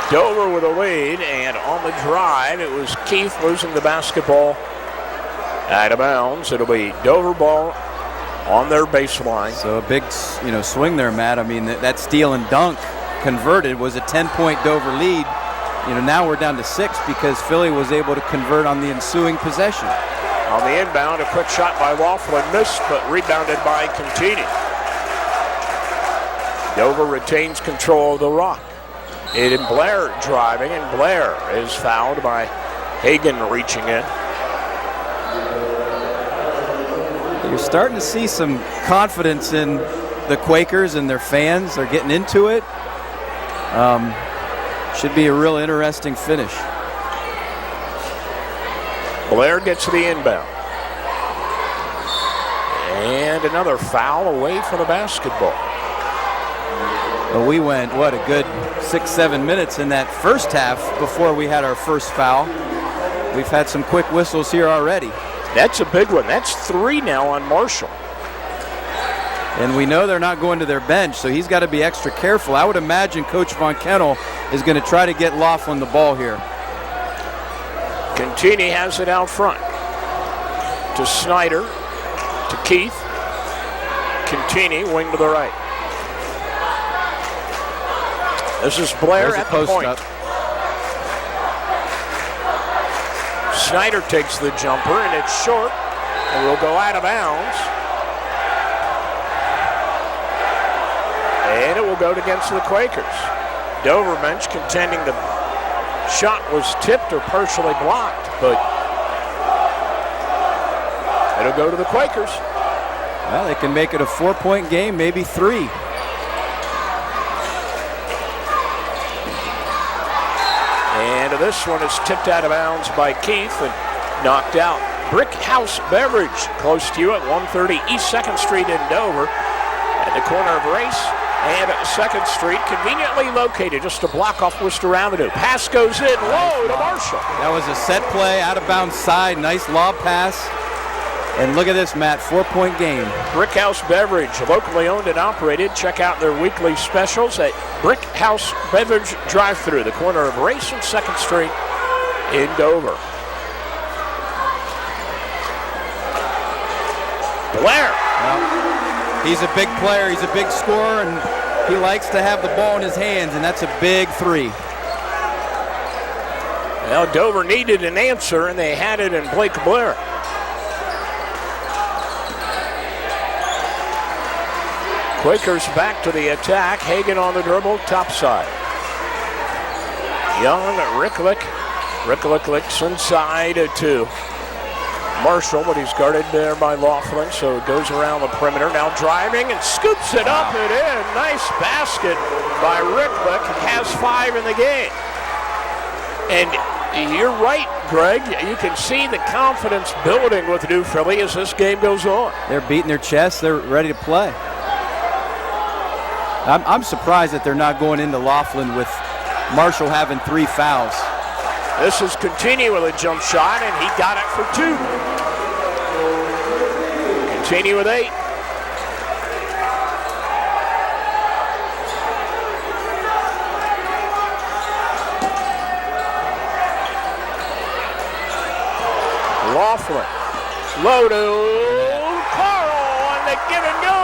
Dover with a lead, and on the drive, it was Keith losing the basketball Out of bounds. It'll be Dover ball on their baseline. So a big, swing there, Matt. I mean, that steal and dunk converted was a 10-point Dover lead. Now we're down to 6 because Philly was able to convert on the ensuing possession. On the inbound, a quick shot by Laughlin missed, but rebounded by Contini. Dover retains control of the rock. Aiden Blair driving, and Blair is fouled by Hagan reaching in. You're starting to see some confidence in the Quakers and their fans. They're getting into it. Should be a real interesting finish. Blair gets to the inbound. And another foul away from the basketball. Well, we went, a good 6-7 minutes in that first half before we had our first foul. We've had some quick whistles here already. That's a big one. That's 3 now on Marshall. And we know they're not going to their bench, so he's got to be extra careful. I would imagine Coach Von Kennel is going to try to get Laughlin the ball here. Contini has it out front. To Snyder. To Keith. Contini, wing to the right. This is Blair at the point. Up. Snyder takes the jumper, and it's short, and will go out of bounds. And it will go against the Quakers. Dover bench contending the shot was tipped or partially blocked, but it'll go to the Quakers. Well, they can make it a 4-point game, maybe 3. And this one is tipped out of bounds by Keith and knocked out. Brick House Beverage, close to you at 130 East 2nd Street in Dover, at the corner of Race and 2nd Street, conveniently located just a block off Worcester Avenue. Pass goes in low to Marshall. That was a set play, out of bounds side, nice lob pass. And look at this, Matt, 4-point game. Brick House Beverage, locally owned and operated. Check out their weekly specials at Brick House Beverage Drive-Thru, the corner of Race and 2nd Street in Dover. Blair. Well, he's a big player, he's a big scorer, and he likes to have the ball in his hands, and that's a big 3. Well, Dover needed an answer, and they had it in Blake Blair. Quakers back to the attack. Hagan on the dribble, top side. Young, Ricklick. Ricklick licks inside to Marshall, but he's guarded there by Laughlin, so it goes around the perimeter. Now driving and scoops it up and in. Nice basket by Ricklick. Has 5 in the game. And you're right, Greg. You can see the confidence building with New Philly as this game goes on. They're beating their chests. They're ready to play. I'm surprised that they're not going into Laughlin with Marshall having 3 fouls. This is Contini with a jump shot, and he got it for 2. Contini with 8. Laughlin. Low to Carl on the give and go.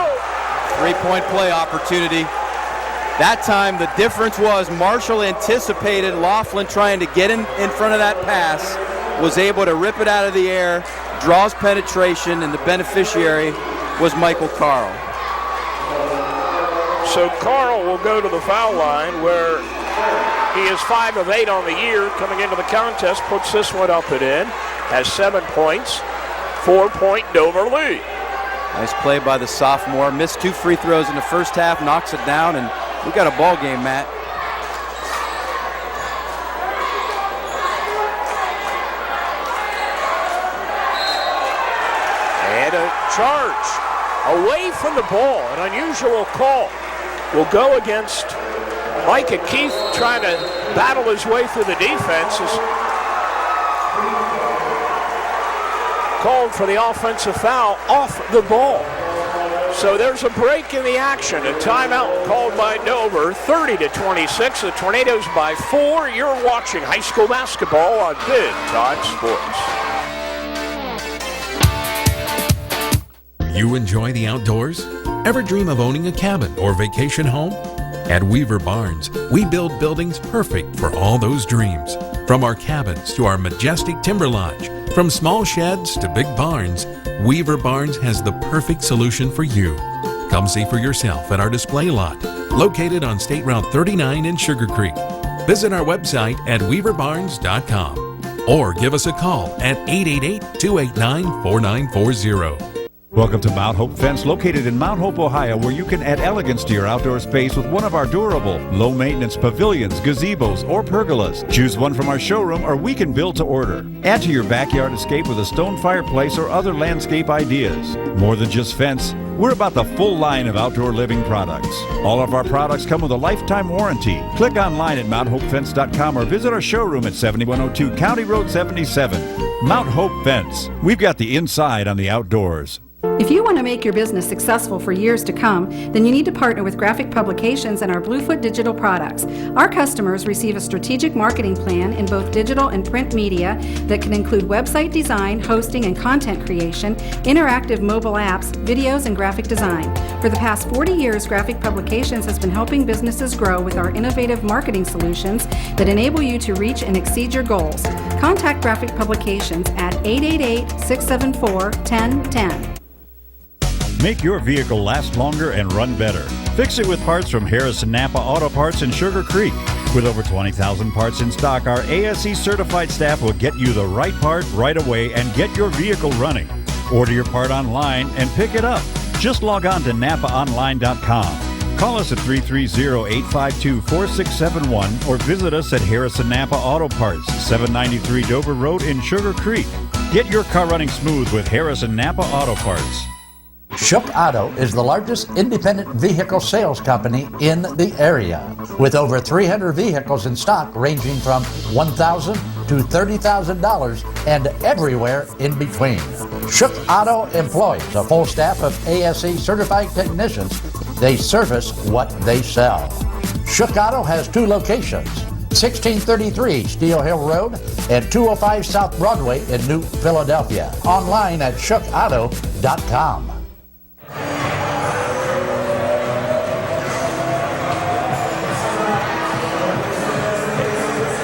3-point play opportunity. That time the difference was Marshall anticipated Laughlin trying to get in front of that pass, was able to rip it out of the air, draws penetration, and the beneficiary was Michael Carl. So Carl will go to the foul line where he is 5 of 8 on the year coming into the contest, puts this one up and in, has 7 points, 4-point Dover lead. Nice play by the sophomore. Missed 2 free throws in the first half, knocks it down, and we got a ball game, Matt. And a charge away from the ball. An unusual call will go against Micah Keith trying to battle his way through the defense. Is called for the offensive foul off the ball. So there's a break in the action. A timeout called by Dover, 30-26. The Tornadoes by 4. You're watching high school basketball on Big Time Sports. you enjoy the outdoors? Ever dream of owning a cabin or vacation home? At Weaver Barnes, we build buildings perfect for all those dreams. From our cabins to our majestic timber lodge, from small sheds to big barns, Weaver Barnes has the perfect solution for you. Come see for yourself at our display lot, located on State Route 39 in Sugar Creek. Visit our website at weaverbarnes.com or give us a call at 888-289-4940. Welcome to Mount Hope Fence, located in Mount Hope, Ohio, where you can add elegance to your outdoor space with one of our durable, low-maintenance pavilions, gazebos, or pergolas. Choose one from our showroom, or we can build to order. Add to your backyard escape with a stone fireplace or other landscape ideas. More than just fence, we're about the full line of outdoor living products. All of our products come with a lifetime warranty. Click online at mounthopefence.com or visit our showroom at 7102 County Road 77. Mount Hope Fence. We've got the inside on the outdoors. If you want to make your business successful for years to come, then you need to partner with Graphic Publications and our Bluefoot digital products. Our customers receive a strategic marketing plan in both digital and print media that can include website design, hosting and content creation, interactive mobile apps, videos, and graphic design. For the past 40 years, Graphic Publications has been helping businesses grow with our innovative marketing solutions that enable you to reach and exceed your goals. Contact Graphic Publications at 888-674-1010. Make your vehicle last longer and run better. Fix it with parts from Harrison Napa Auto Parts in Sugar Creek. With over 20,000 parts in stock, our ASE certified staff will get you the right part right away and get your vehicle running. Order your part online and pick it up. Just log on to NapaOnline.com. Call us at 330-852-4671 or visit us at Harrison Napa Auto Parts, 793 Dover Road in Sugar Creek. Get your car running smooth with Harrison Napa Auto Parts. Shook Auto is the largest independent vehicle sales company in the area, with over 300 vehicles in stock ranging from $1,000 to $30,000 and everywhere in between. Shook Auto employs a full staff of ASE certified technicians. They service what they sell. Shook Auto has two locations, 1633 Steel Hill Road and 205 South Broadway in New Philadelphia. Online at shookauto.com.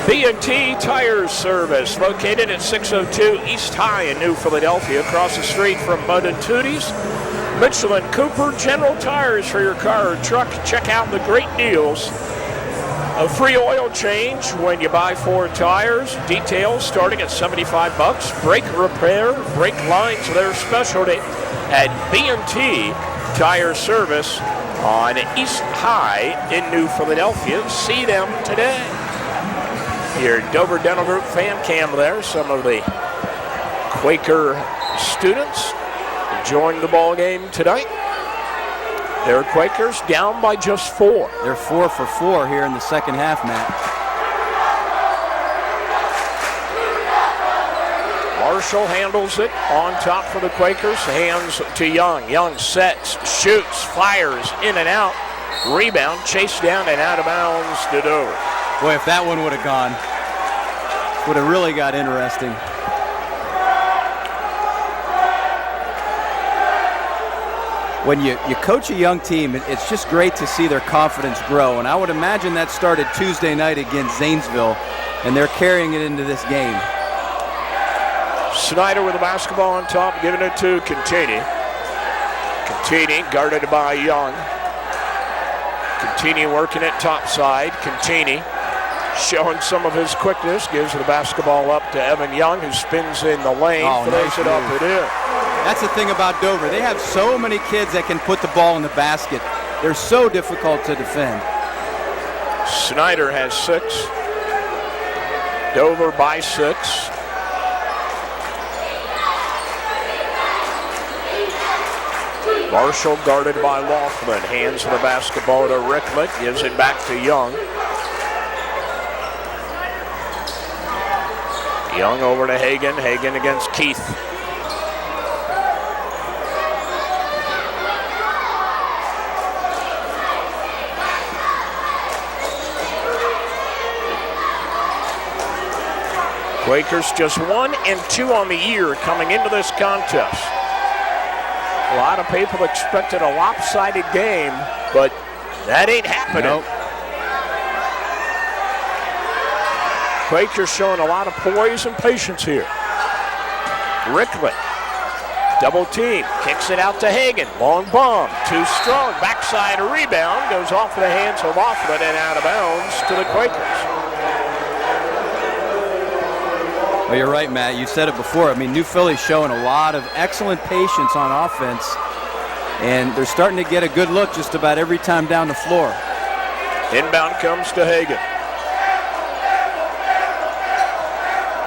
B&T Tire Service, located at 602 East High in New Philadelphia, across the street from Bud and Tootie's. Michelin Cooper General Tires for your car or truck. Check out the great deals. A free oil change when you buy 4 tires. Details starting at $75. Brake repair, brake lines, their specialty at B&T Tire Service on East High in New Philadelphia. See them today. Your Dover Dental Group fan cam there. Some of the Quaker students enjoying the ball game tonight. Their Quakers down by just 4. They're 4 for 4 here in the second half, Matt. Marshall handles it on top for the Quakers. Hands to Young. Young sets, shoots, fires in and out. Rebound, chased down and out of bounds to Dover. Boy, if that one would have gone, would have really got interesting. When you coach a young team, it's just great to see their confidence grow. And I would imagine that started Tuesday night against Zanesville, and they're carrying it into this game. Snyder with the basketball on top, giving it to Contini. Contini guarded by Young. Contini working it topside. Contini showing some of his quickness, gives the basketball up to Evan Young, who spins in the lane, throws it up and in. That's the thing about Dover. They have so many kids that can put the ball in the basket. They're so difficult to defend. Snyder has 6. Dover by 6. Marshall guarded by Laughlin. Hands the basketball to Rickman. Gives it back to Young. Young over to Hagan. Hagan against Keith. Quakers just 1 and 2 on the year coming into this contest. A lot of people expected a lopsided game, but that ain't happening. Nope. Quakers showing a lot of poise and patience here. Ricklett, double team, kicks it out to Hagan. Long bomb, too strong. Backside a rebound, goes off the hands of Laughlin and out of bounds to the Quakers. Well, you're right, Matt. You said it before. I mean, New Philly's showing a lot of excellent patience on offense, and they're starting to get a good look just about every time down the floor. Inbound comes to Hagan.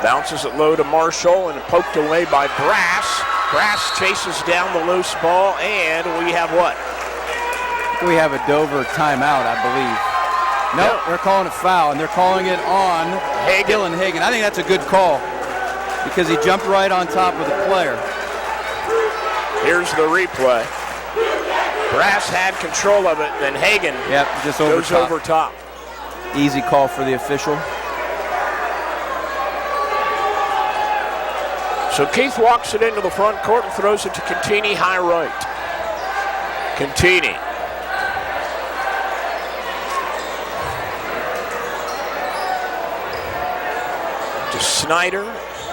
Bounces it low to Marshall and poked away by Brass. Brass chases down the loose ball, and we have what? We have a Dover timeout, I believe. Nope, they're calling a foul, and they're calling it on Dylan Hagan. I think that's a good call because he jumped right on top of the player. Here's the replay. Brass had control of it, then Hagan just goes over top. Easy call for the official. So Keith walks it into the front court and throws it to Cantini, high right. Cantini. To Snyder.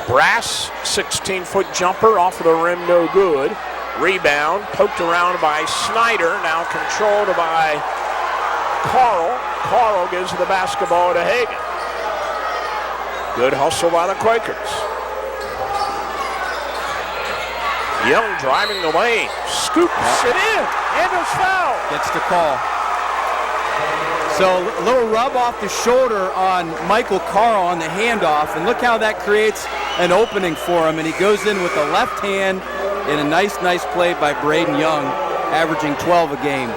Brass, 16-foot jumper off of the rim, no good. Rebound, poked around by Snyder, now controlled by Carl. Carl gives the basketball to Hagan. Good hustle by the Quakers. Young driving the lane, scoops it in, and a foul. Gets the call. So a little rub off the shoulder on Michael Carl on the handoff, and look how that creates an opening for him, and he goes in with the left hand in a nice play by Braden Young, averaging 12 a game.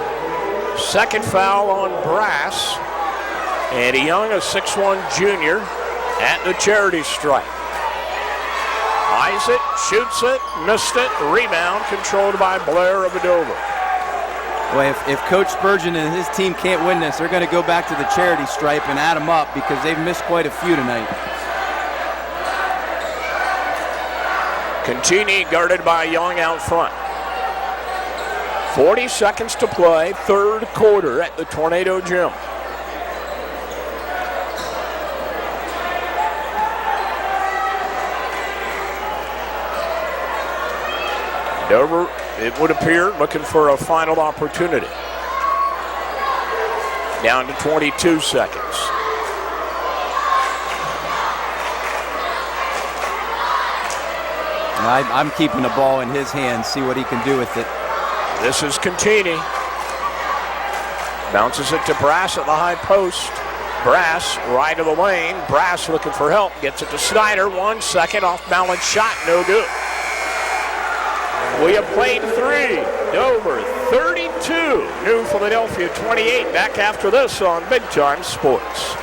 Second foul on Brass, and Young, a 6'1 junior, at the charity stripe. Eyes it, shoots it, missed it, rebound controlled by Blair of Dover. Boy, if Coach Spurgeon and his team can't win this, they're going to go back to the charity stripe and add them up because they've missed quite a few tonight. Cantini guarded by Young out front. 40 seconds to play, third quarter at the Tornado Gym. Dover, it would appear, looking for a final opportunity. Down to 22 seconds. I'm keeping the ball in his hands, see what he can do with it. This is Cantini. Bounces it to Brass at the high post. Brass, right of the lane. Brass looking for help. Gets it to Snyder. 1 second, off balance shot, no good. We have played 3. Dover 32. New Philadelphia 28. Back after this on Big Time Sports.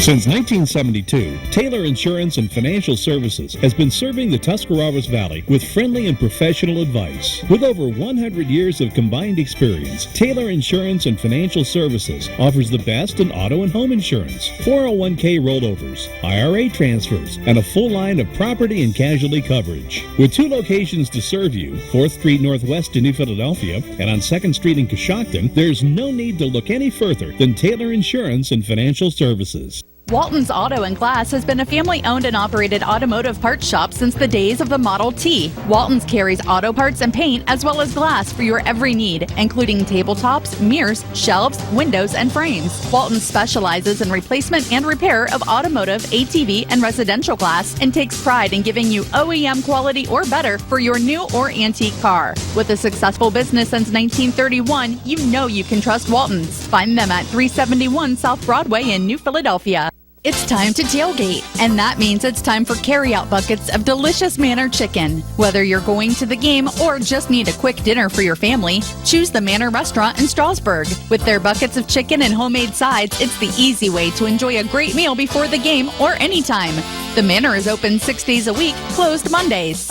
Since 1972, Taylor Insurance and Financial Services has been serving the Tuscarawas Valley with friendly and professional advice. With over 100 years of combined experience, Taylor Insurance and Financial Services offers the best in auto and home insurance, 401k rollovers, IRA transfers, and a full line of property and casualty coverage. With 2 locations to serve you, 4th Street Northwest in New Philadelphia and on 2nd Street in Coshocton, there's no need to look any further than Taylor Insurance and Financial Services. Walton's Auto and Glass has been a family-owned and operated automotive parts shop since the days of the Model T. Walton's carries auto parts and paint as well as glass for your every need, including tabletops, mirrors, shelves, windows, and frames. Walton specializes in replacement and repair of automotive, ATV, and residential glass and takes pride in giving you OEM quality or better for your new or antique car. With a successful business since 1931, you know you can trust Walton's. Find them at 371 South Broadway in New Philadelphia. It's time to tailgate, and that means it's time for carry-out buckets of delicious Manor chicken. Whether you're going to the game or just need a quick dinner for your family, choose the Manor Restaurant in Strasburg. With their buckets of chicken and homemade sides, it's the easy way to enjoy a great meal before the game or anytime. The Manor is open 6 days a week, closed Mondays.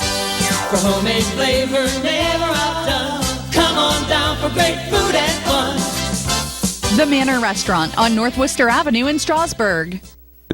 For homemade flavor never outdone, come on down for great food and fun. The Manor Restaurant on North Worcester Avenue in Strasburg.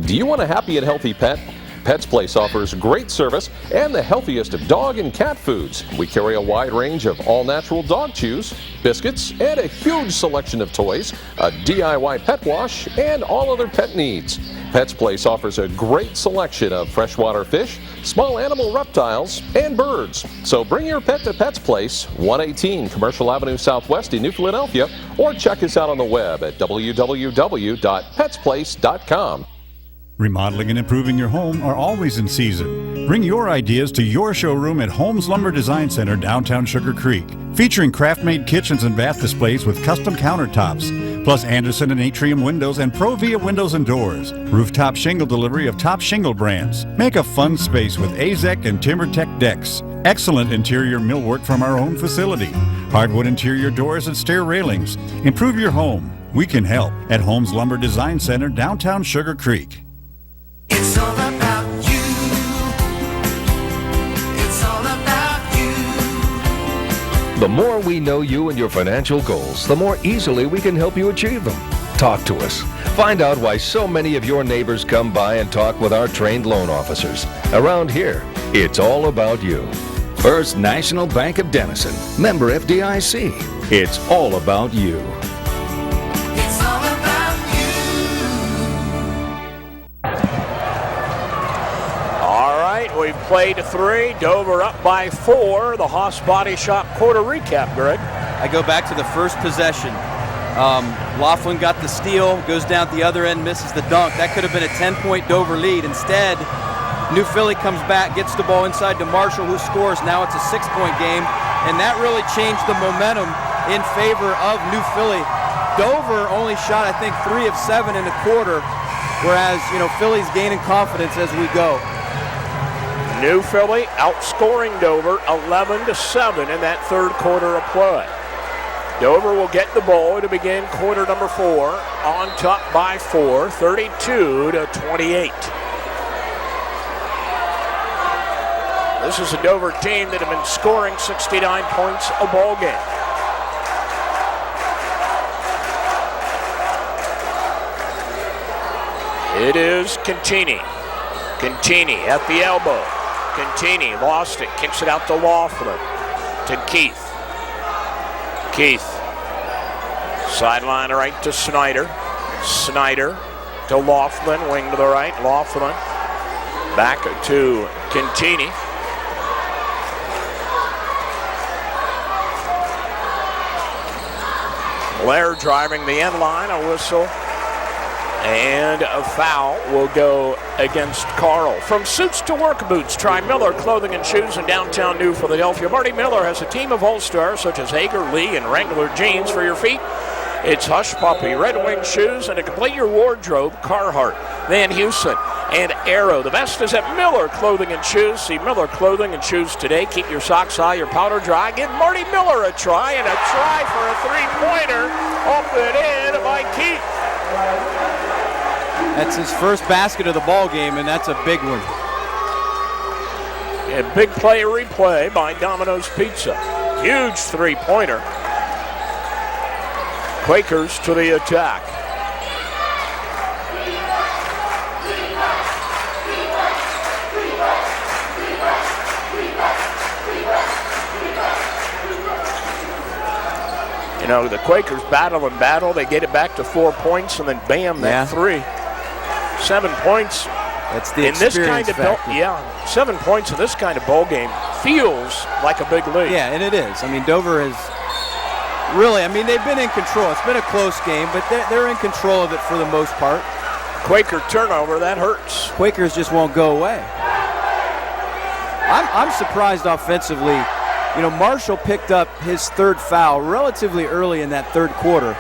Do you want a happy and healthy pet? Pets Place offers great service and the healthiest of dog and cat foods. We carry a wide range of all-natural dog chews, biscuits, and a huge selection of toys, a DIY pet wash, and all other pet needs. Pets Place offers a great selection of freshwater fish, small animal reptiles, and birds. So bring your pet to Pets Place, 118 Commercial Avenue Southwest in New Philadelphia, or check us out on the web at www.petsplace.com. Remodeling and improving your home are always in season. Bring your ideas to your showroom at Holmes Lumber Design Center, downtown Sugar Creek, featuring craft-made kitchens and bath displays with custom countertops, plus Anderson and Atrium windows and Provia windows and doors. Rooftop shingle delivery of top shingle brands. Make a fun space with Azek and TimberTech decks. Excellent interior millwork from our own facility. Hardwood interior doors and stair railings. Improve your home. We can help at Holmes Lumber Design Center, downtown Sugar Creek. It's all about you. It's all about you. The more we know you and your financial goals, the more easily we can help you achieve them. Talk to us. Find out why so many of your neighbors come by and talk with our trained loan officers. Around here, it's all about you. First National Bank of Denison, member FDIC. It's all about you. It's all about you. All right, we've played 3. Dover up by 4. The Haas Body Shop quarter recap, Greg. I go back to the first possession. Laughlin got the steal, goes down at the other end, misses the dunk. That could have been a 10-point Dover lead. Instead, New Philly comes back, gets the ball inside to Marshall, who scores. Now it's a 6-point game, and that really changed the momentum in favor of New Philly. Dover only shot, I think, 3 of 7 in the quarter, whereas, Philly's gaining confidence as we go. New Philly outscoring Dover 11-7 in that third quarter of play. Dover will get the ball to begin quarter number 4, on top by 4, 32-28. This is a Dover team that have been scoring 69 points a ball game. It is Contini. Contini at the elbow. Contini lost it, kicks it out to Laughlin, to Keith. Keith, sideline right to Snyder. Snyder to Laughlin, wing to the right. Laughlin back to Contini. Blair driving the end line, a whistle and a foul will go against Carl. From suits to work boots, try Miller Clothing and Shoes in downtown New Philadelphia. Marty Miller has a team of all-stars such as Hager, Lee, and Wrangler jeans for your feet. It's Hush Puppy, Red Wing shoes, and to complete your wardrobe, Carhartt, Van Heusen, and Arrow. The best is at Miller Clothing and Shoes. See Miller Clothing and Shoes today. Keep your socks high, your powder dry. Give Marty Miller a try, and a try for a three-pointer off and in by Keith. That's his first basket of the ball game, and that's a big one. A big play replay by Domino's Pizza. Huge three-pointer. Quakers to the attack. You know, the Quakers battle and battle. They get it back to 4 points, and then bam, that three. 7 points. That's the in this kind of factor. 7 points in this kind of ball game feels like a big lead. Yeah, and it is. I mean, Dover is really, they've been in control. It's been a close game, but they're in control of it for the most part. Quaker turnover, that hurts. Quakers just won't go away. I'm surprised offensively. You know, Marshall picked up his third foul relatively early in that third quarter.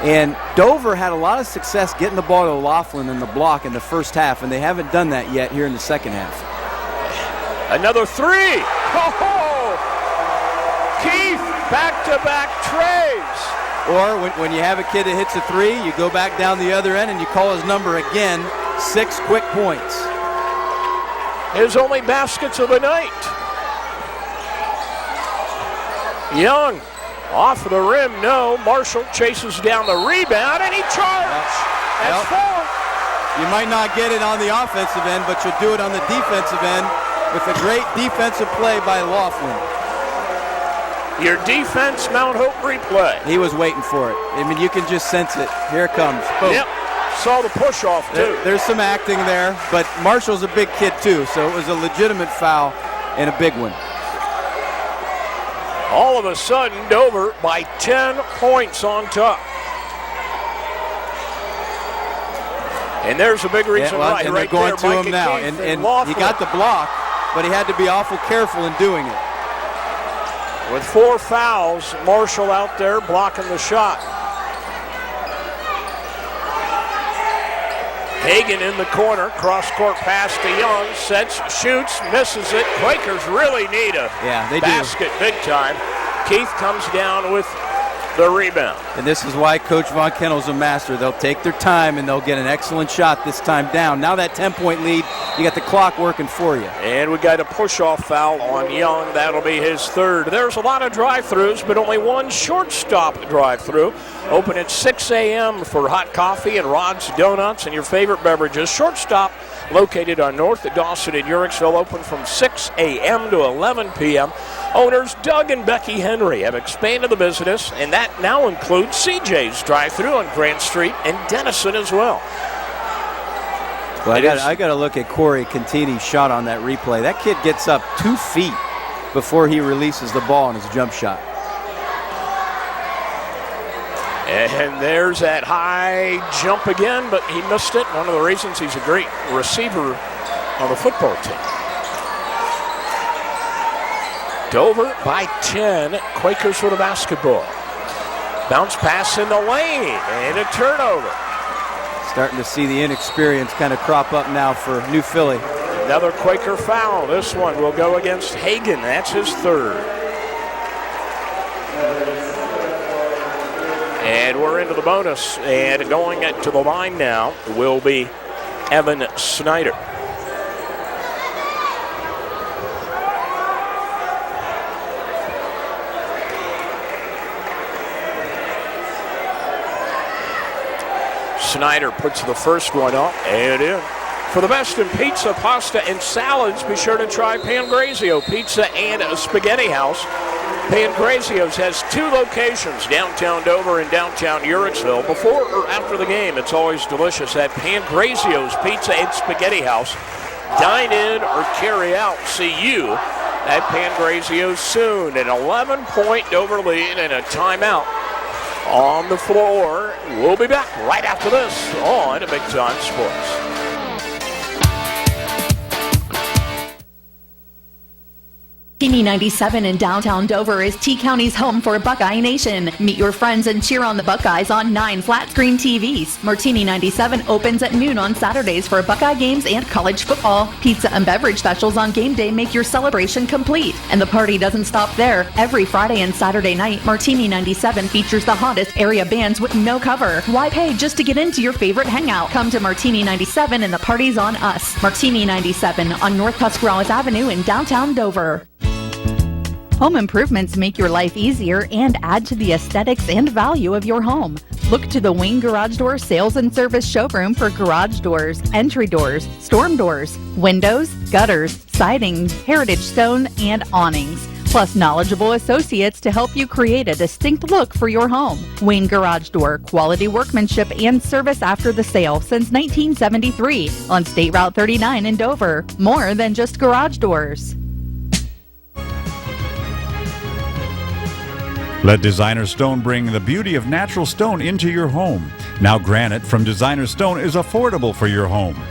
And Dover had a lot of success getting the ball to Laughlin in the block in the first half, and they haven't done that yet here in the second half. Another three. Oh, Keith, back-to-back trays. Or when you have a kid that hits a three, you go back down the other end and you call his number again. 6 quick points. His only baskets of the night. Young. Off the rim, no. Marshall chases down the rebound, and he charged. That's 4. You might not get it on the offensive end, but you'll do it on the defensive end with a great defensive play by Laughlin. Your defense, Mount Hope replay. He was waiting for it. I mean, you can just sense it. Here it comes. Boom. Yep. Saw the push-off, too. There's some acting there, but Marshall's a big kid, too, so it was a legitimate foul and a big one. All of a sudden, Dover by 10 points on top. And there's a big reason why. And they're going to him now. And he got the block, but he had to be awful careful in doing it. With 4 fouls, Marshall out there blocking the shot. Hagan in the corner, cross-court pass to Young, sets, shoots, misses it. Quakers really need a basket big time. Keith comes down with the rebound. And this is why Coach Von Kennel's a master. They'll take their time, and they'll get an excellent shot this time down. Now that 10-point lead, you got the clock working for you. And we got a push-off foul on Young. That'll be his third. There's a lot of drive-throughs, but only one shortstop drive-through. Open at 6 a.m. for hot coffee and Rod's Donuts and your favorite beverages. Shortstop located on North at Dawson and Uricksville, open from 6 a.m. to 11 p.m. Owners Doug and Becky Henry have expanded the business, and that now includes CJ's drive-thru on Grant Street and Denison as well. Well, I got to look at Corey Contini's shot on that replay. That kid gets up 2 feet before he releases the ball on his jump shot. And there's that high jump again, but he missed it. One of the reasons he's a great receiver on the football team. Dover by 10, Quakers with a basketball. Bounce pass in the lane and a turnover. Starting to see the inexperience kind of crop up now for New Philly. Another Quaker foul. This one will go against Hagan. That's his third. And we're into the bonus. And going to the line now will be Evan Snyder. Snyder puts the first one up and in. For the best in pizza, pasta, and salads, be sure to try Pangrazio Pizza and Spaghetti House. Pangrazio's has 2 locations, downtown Dover and downtown Uricksville. Before or after the game, it's always delicious at Pangrazio's Pizza and Spaghetti House. Dine in or carry out. See you at Pangrazio's soon. An 11-point Dover lead and a timeout on the floor. We'll be back right after this on Big Time Sports. Martini 97 in downtown Dover is T-County's home for Buckeye Nation. Meet your friends and cheer on the Buckeyes on 9 flat-screen TVs. Martini 97 opens at noon on Saturdays for Buckeye games and college football. Pizza and beverage specials on game day make your celebration complete. And the party doesn't stop there. Every Friday and Saturday night, Martini 97 features the hottest area bands with no cover. Why pay just to get into your favorite hangout? Come to Martini 97 and the party's on us. Martini 97 on North Tuscarawas Avenue in downtown Dover. Home improvements make your life easier and add to the aesthetics and value of your home. Look to the Wayne Garage Door Sales and Service Showroom for garage doors, entry doors, storm doors, windows, gutters, siding, heritage stone, and awnings. Plus knowledgeable associates to help you create a distinct look for your home. Wayne Garage Door, quality workmanship and service after the sale since 1973 on State Route 39 in Dover. More than just garage doors. Let Designer Stone bring the beauty of natural stone into your home. Now granite from Designer Stone is affordable for your home.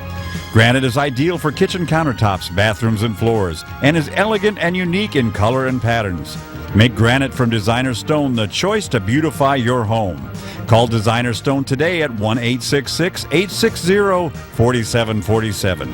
Granite is ideal for kitchen countertops, bathrooms, and floors, and is elegant and unique in color and patterns. Make granite from Designer Stone the choice to beautify your home. Call Designer Stone today at 1-866-860-4747.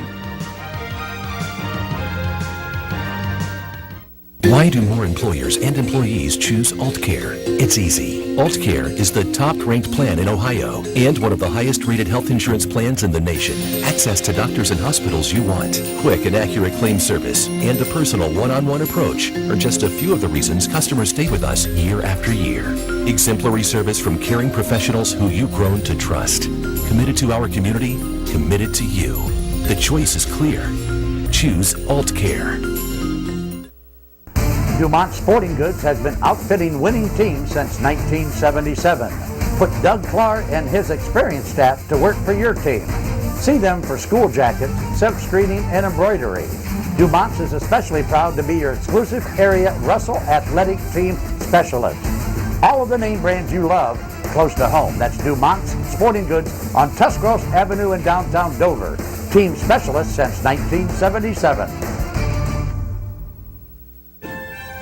Why do more employers and employees choose AltCare? It's easy. AltCare is the top-ranked plan in Ohio and one of the highest-rated health insurance plans in the nation. Access to doctors and hospitals you want, quick and accurate claim service, and a personal one-on-one approach are just a few of the reasons customers stay with us year after year. Exemplary service from caring professionals who you've grown to trust. Committed to our community, committed to you. The choice is clear. Choose AltCare. Dumont Sporting Goods has been outfitting winning teams since 1977. Put Doug Clark and his experienced staff to work for your team. See them for school jackets, silk screening, and embroidery. Dumont's is especially proud to be your exclusive area Russell Athletic Team Specialist. All of the name brands you love close to home. That's Dumont's Sporting Goods on Tuscarawas Avenue in downtown Dover. Team specialist since 1977.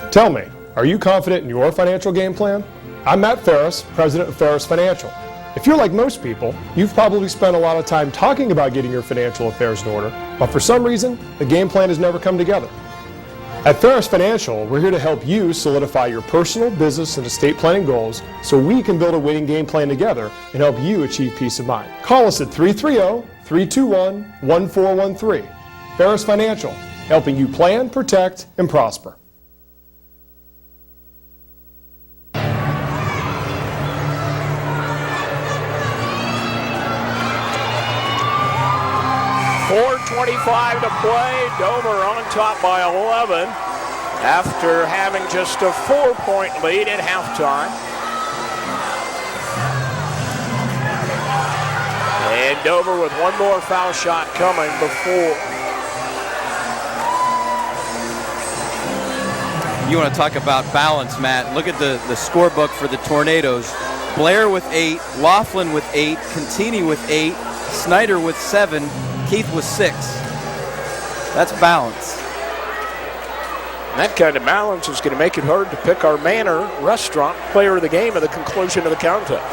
Tell me, are you confident in your financial game plan? I'm Matt Ferris, president of Ferris Financial. If you're like most people, you've probably spent a lot of time talking about getting your financial affairs in order, but for some reason, the game plan has never come together. At Ferris Financial, we're here to help you solidify your personal, business, and estate planning goals so we can build a winning game plan together and help you achieve peace of mind. Call us at 330-321-1413. Ferris Financial, helping you plan, protect, and prosper. .4:25 to play. Dover on top by 11 after having just a 4-point lead at halftime. And Dover with one more foul shot coming before. You want to talk about balance, Matt. Look at the scorebook for the Tornadoes. Blair with 8, Laughlin with 8, Contini with 8, Snyder with 7, Keith with 6. That's balance. And that kind of balance is going to make it hard to pick our Manor Restaurant player of the game at the conclusion of the contest.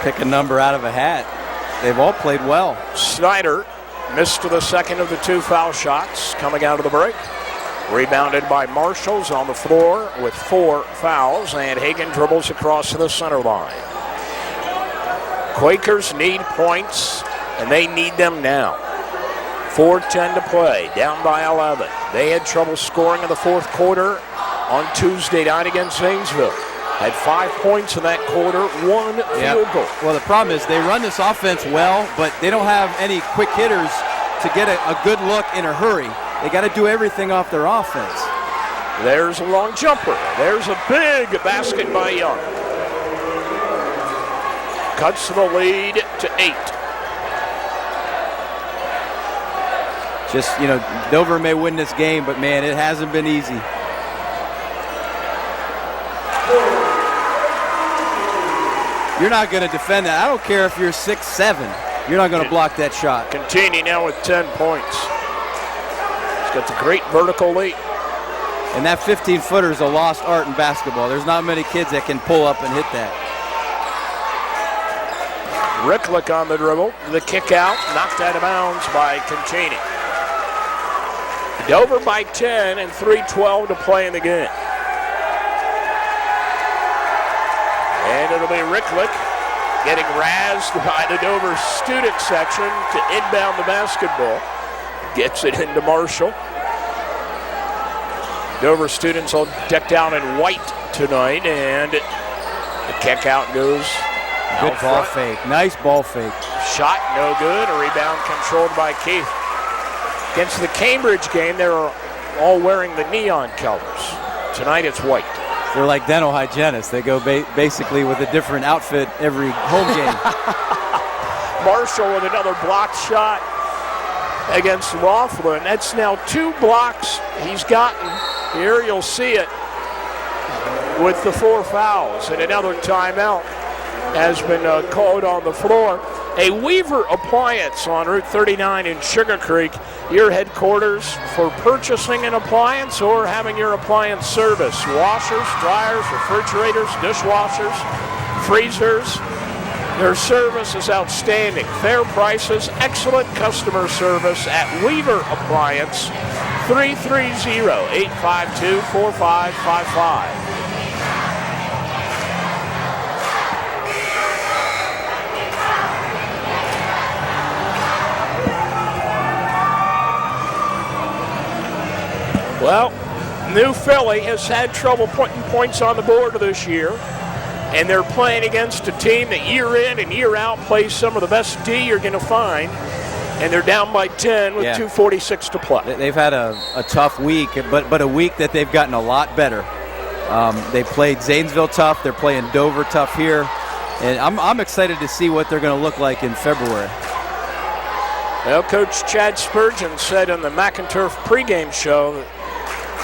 Pick a number out of a hat. They've all played well. Snyder missed the second of the 2 foul shots coming out of the break. Rebounded by Marshalls on the floor with 4 fouls, and Hagan dribbles across the center line. Quakers need points, and they need them now. 4:10 to play, down by 11. They had trouble scoring in the fourth quarter on Tuesday night against Zanesville. Had 5 points in that quarter, 1 field goal. Well, the problem is they run this offense well, but they don't have any quick hitters to get a good look in a hurry. They got to do everything off their offense. There's a long jumper. There's a big basket by Young. Cuts the lead to 8. Just, Dover may win this game, but, man, it hasn't been easy. You're not going to defend that. I don't care if you're 6'7". You're not going to block that shot. Contini now with 10 points. He's got the great vertical lead. And that 15-footer is a lost art in basketball. There's not many kids that can pull up and hit that. Ricklick on the dribble. The kick out, knocked out of bounds by Contini. Dover by 10 and 3:12 to play in the game. And it'll be Ricklick getting razzed by the Dover student section to inbound the basketball. Gets it into Marshall. Dover students all decked out in white tonight, and the kick out goes Good ball fake. Nice ball fake. Shot no good. A rebound controlled by Keith. Against the Cambridge game, they were all wearing the neon colors. Tonight it's white. They're like dental hygienists. They go basically with a different outfit every home game. Marshall with another blocked shot against Laughlin. That's now 2 blocks he's gotten. Here you'll see it with the 4 fouls. And another timeout has been called on the floor. A Weaver Appliance on Route 39 in Sugar Creek, your headquarters for purchasing an appliance or having your appliance service. Washers, dryers, refrigerators, dishwashers, freezers. Their service is outstanding. Fair prices, excellent customer service at Weaver Appliance, 330-852-4555. Well, New Philly has had trouble putting points on the board this year, and they're playing against a team that year in and year out plays some of the best D you're going to find And they're down by 10 with 2:46 to play. They've had a tough week, but a week that they've gotten a lot better. They played Zanesville tough. They're playing Dover tough here. And I'm excited to see what they're going to look like in February. Well, Coach Chad Spurgeon said on the McInturf pregame show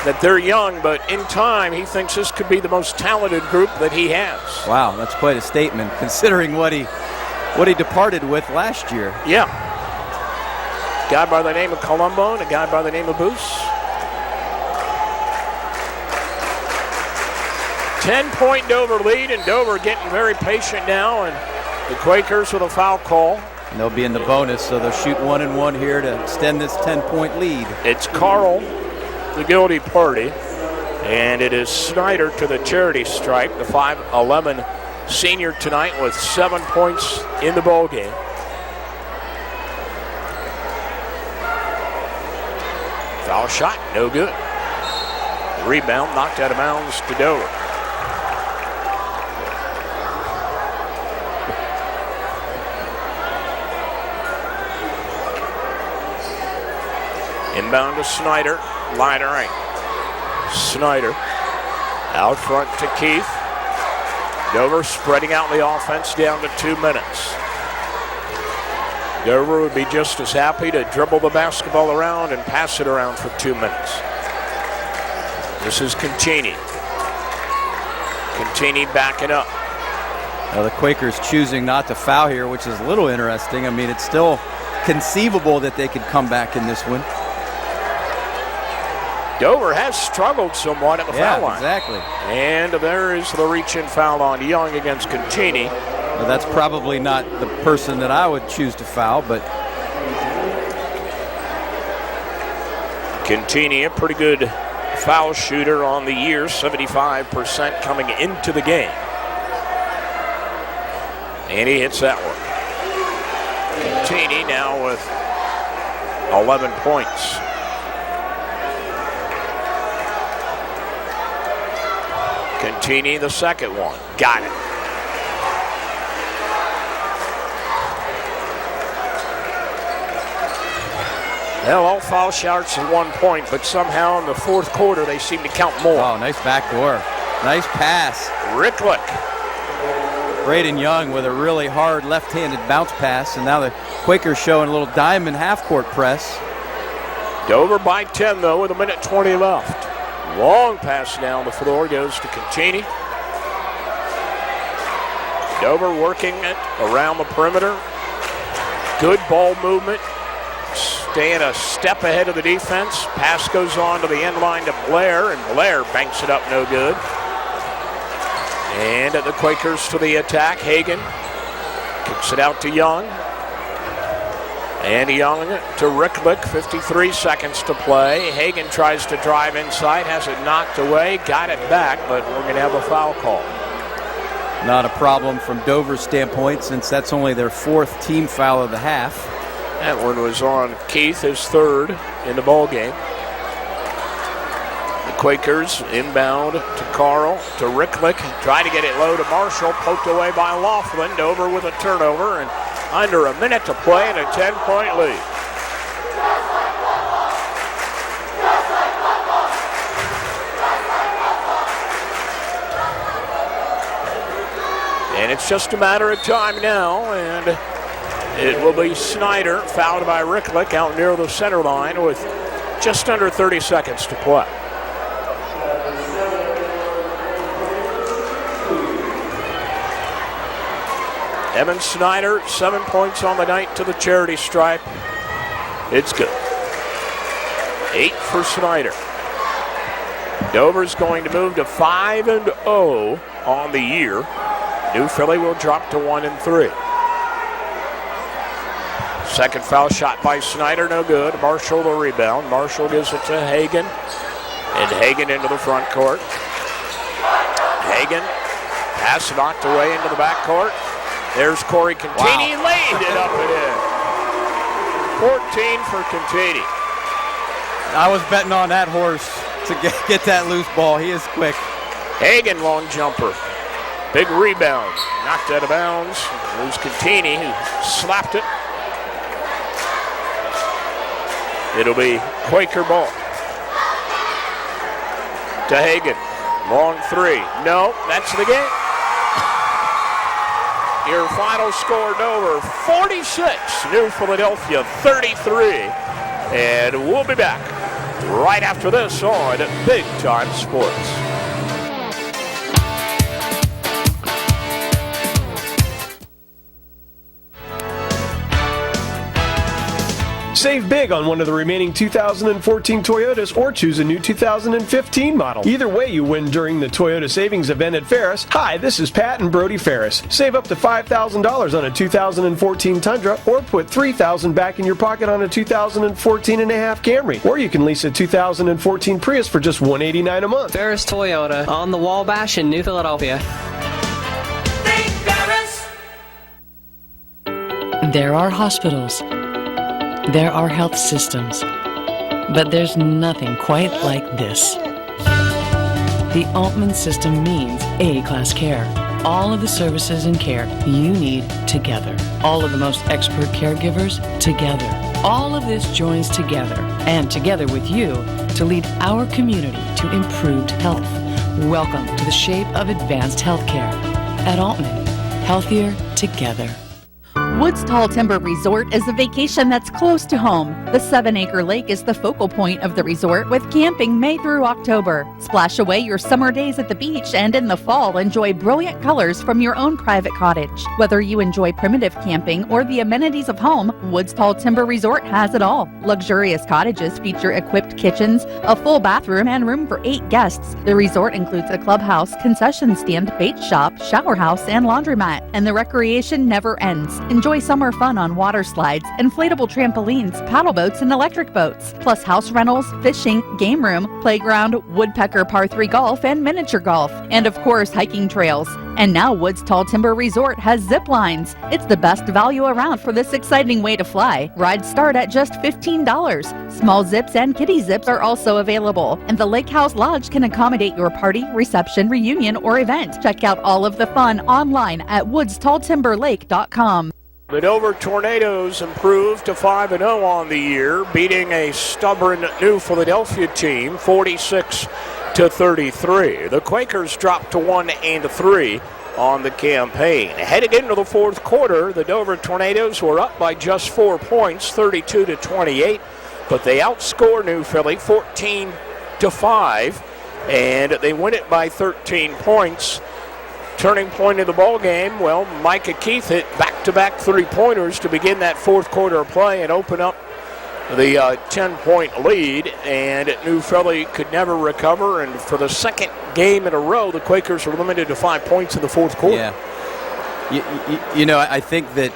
that they're young, but in time he thinks this could be the most talented group that he has. Wow, that's quite a statement considering what he departed with last year. Yeah. A guy by the name of Colombo and a guy by the name of Boos. 10-point Dover lead, and Dover getting very patient now, and the Quakers with a foul call. And they'll be in the bonus, so they'll shoot 1 and 1 here to extend this 10-point lead. It's Carl, the guilty party, and it is Snyder to the charity stripe, the 5'11" senior tonight with 7 points in the ball game. Foul shot, no good. Rebound knocked out of bounds to Dover. Inbound to Snyder, line right. Snyder out front to Keith. Dover spreading out the offense down to 2 minutes. Dover would be just as happy to dribble the basketball around and pass it around for 2 minutes. This is Contini. Contini backing up. Now the Quakers choosing not to foul here, which is a little interesting. I mean, it's still conceivable that they could come back in this one. Dover has struggled somewhat at the foul line. Exactly. And there is the reach-in foul on Young against Contini. Well, that's probably not the person that I would choose to foul, but Contini, a pretty good foul shooter on the year, 75% coming into the game. And he hits that one. Contini now with 11 points. Contini, the second one. Got it. Well, all foul shots at 1 point, but somehow in the fourth quarter they seem to count more. Oh, nice backdoor. Nice pass. Ricklick. Braden Young with a really hard left-handed bounce pass, and now the Quakers showing a little diamond half-court press. Dover by 10, though, with 1:20 left. Long pass down the floor goes to Contini. Dover working it around the perimeter. Good ball movement. Staying a step ahead of the defense. Pass goes on to the end line to Blair, and Blair banks it up no good. And the Quakers to the attack. Hagan kicks it out to Young. And Young to Ricklick, 53 seconds to play. Hagan tries to drive inside, has it knocked away, got it back, but we're going to have a foul call. Not a problem from Dover's standpoint, since that's only their fourth team foul of the half. That one was on Keith, his third in the ball game. The Quakers inbound to Carl, to Ricklick, try to get it low to Marshall, poked away by Laughlin. Dover with a turnover, and under a minute to play and a 10-point lead. And it's just a matter of time now, and it will be Snyder, fouled by Ricklick out near the center line with just under 30 seconds to play. Evan Snyder, 7 points on the night to the charity stripe. It's good. 8 for Snyder. Dover's going to move to 5-0 on the year. New Philly will drop to 1-3. Second foul shot by Snyder, no good. Marshall the rebound. Marshall gives it to Hagan. And Hagan into the front court. Hagan, pass knocked away into the back court. There's Corey Contini, laid it up and in. 14 for Contini. I was betting on that horse to get that loose ball. He is quick. Hagan, long jumper. Big rebound. Knocked out of bounds. There's Contini, who slapped it. It'll be Quaker ball. To Hagan. Long three. No, that's the game. Your final score, Dover 46, New Philadelphia 33. And we'll be back right after this on Big Time Sports. Save big on one of the remaining 2014 Toyotas or choose a new 2015 model. Either way, you win during the Toyota Savings Event at Ferris. Hi, this is Pat and Brody Ferris. Save up to $5,000 on a 2014 Tundra or put $3,000 back in your pocket on a 2014 and a half Camry. Or you can lease a 2014 Prius for just $189 a month. Ferris Toyota on the Wabash in New Philadelphia. There are hospitals. There are health systems, but there's nothing quite like this. The Altman system means A-class care. All of the services and care you need together. All of the most expert caregivers together. All of this joins together, and together with you, to lead our community to improved health. Welcome to the shape of advanced healthcare. At Altman, healthier together. Woods Tall Timber Resort is a vacation that's close to home. The 7-acre lake is the focal point of the resort, with camping May through October. Splash away your summer days at the beach, and in the fall, enjoy brilliant colors from your own private cottage. Whether you enjoy primitive camping or the amenities of home, Woods Tall Timber Resort has it all. Luxurious cottages feature equipped kitchens, a full bathroom, and room for 8 guests. The resort includes a clubhouse, concession stand, bait shop, shower house, and laundromat. And the recreation never ends. Enjoy summer fun on water slides, inflatable trampolines, paddle boats, and electric boats, plus house rentals, fishing, game room, playground, woodpecker par 3 golf, and miniature golf, and of course hiking trails. And now Woods Tall Timber Resort has zip lines. It's the best value around for this exciting way to fly. Rides start at just $15. Small zips and kiddie zips are also available, and the Lake House Lodge can accommodate your party, reception, reunion, or event. Check out all of the fun online at woodstalltimberlake.com. The Dover Tornadoes improved to 5-0 on the year, beating a stubborn New Philadelphia team 46-33. The Quakers dropped to 1-3 on the campaign. Heading into the fourth quarter, the Dover Tornadoes were up by just 4 points, 32-28, but they outscored New Philly 14-5, and they win it by 13 points. Turning point of the ball game, well, Micah Keith hit back-to-back three-pointers to begin that fourth quarter of play and open up the 10-point lead, and New Philly could never recover, and for the second game in a row, the Quakers were limited to 5 points in the fourth quarter. Yeah. You know, I think that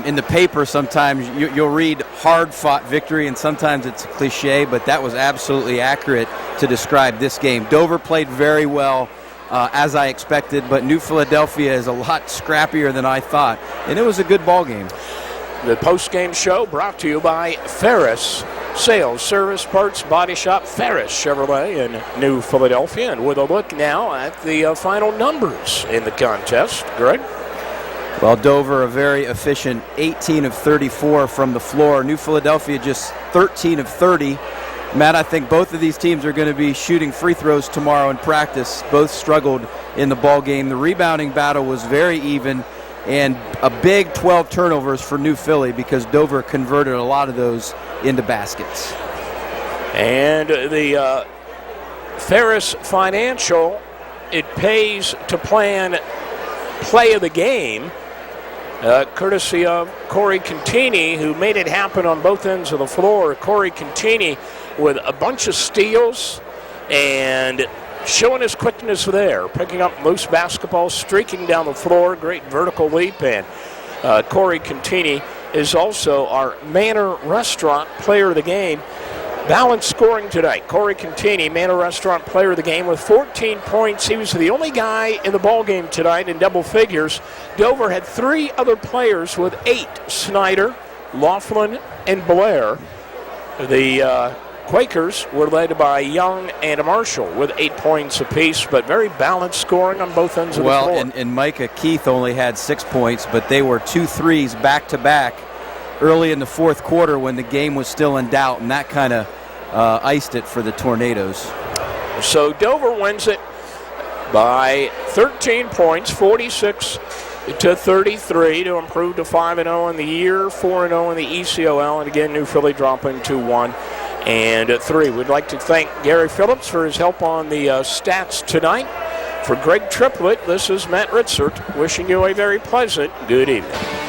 in the paper sometimes you'll read hard-fought victory, and sometimes it's a cliche, but that was absolutely accurate to describe this game. Dover played very well, as I expected, but New Philadelphia is a lot scrappier than I thought, and it was a good ball game. The post-game show brought to you by Ferris Sales, Service, Parts, Body Shop, Ferris Chevrolet in New Philadelphia. And with a look now at the final numbers in the contest, Greg? Well, Dover, a very efficient 18 of 34 from the floor. New Philadelphia just 13 of 30. Matt, I think both of these teams are going to be shooting free throws tomorrow in practice. Both struggled in the ball game. The rebounding battle was very even, and a big 12 turnovers for New Philly because Dover converted a lot of those into baskets. And the Ferris Financial, it pays to plan play of the game, courtesy of Corey Contini, who made it happen on both ends of the floor. Corey Contini with a bunch of steals and showing his quickness there, picking up loose basketball, streaking down the floor, great vertical leap. And Corey Contini is also our Manor Restaurant Player of the Game. Balanced scoring tonight. Corey Contini, Manor Restaurant Player of the Game with 14 points. He was the only guy in the ball game tonight in double figures. Dover had 3 other players with 8, Snyder, Laughlin, and Blair. The Quakers were led by Young and Marshall with 8 points apiece, but very balanced scoring on both ends of the floor. Well, and Micah Keith only had 6 points, but they were 2 threes back-to-back early in the fourth quarter when the game was still in doubt, and that kind of iced it for the Tornadoes. So Dover wins it by 13 points, 46-33 to improve to 5-0 in the year, 4-0 in the ECOL, and again, New Philly dropping to 1-3. We'd like to thank Gary Phillips for his help on the stats tonight. For Greg Triplett, this is Matt Ritzert wishing you a very pleasant good evening.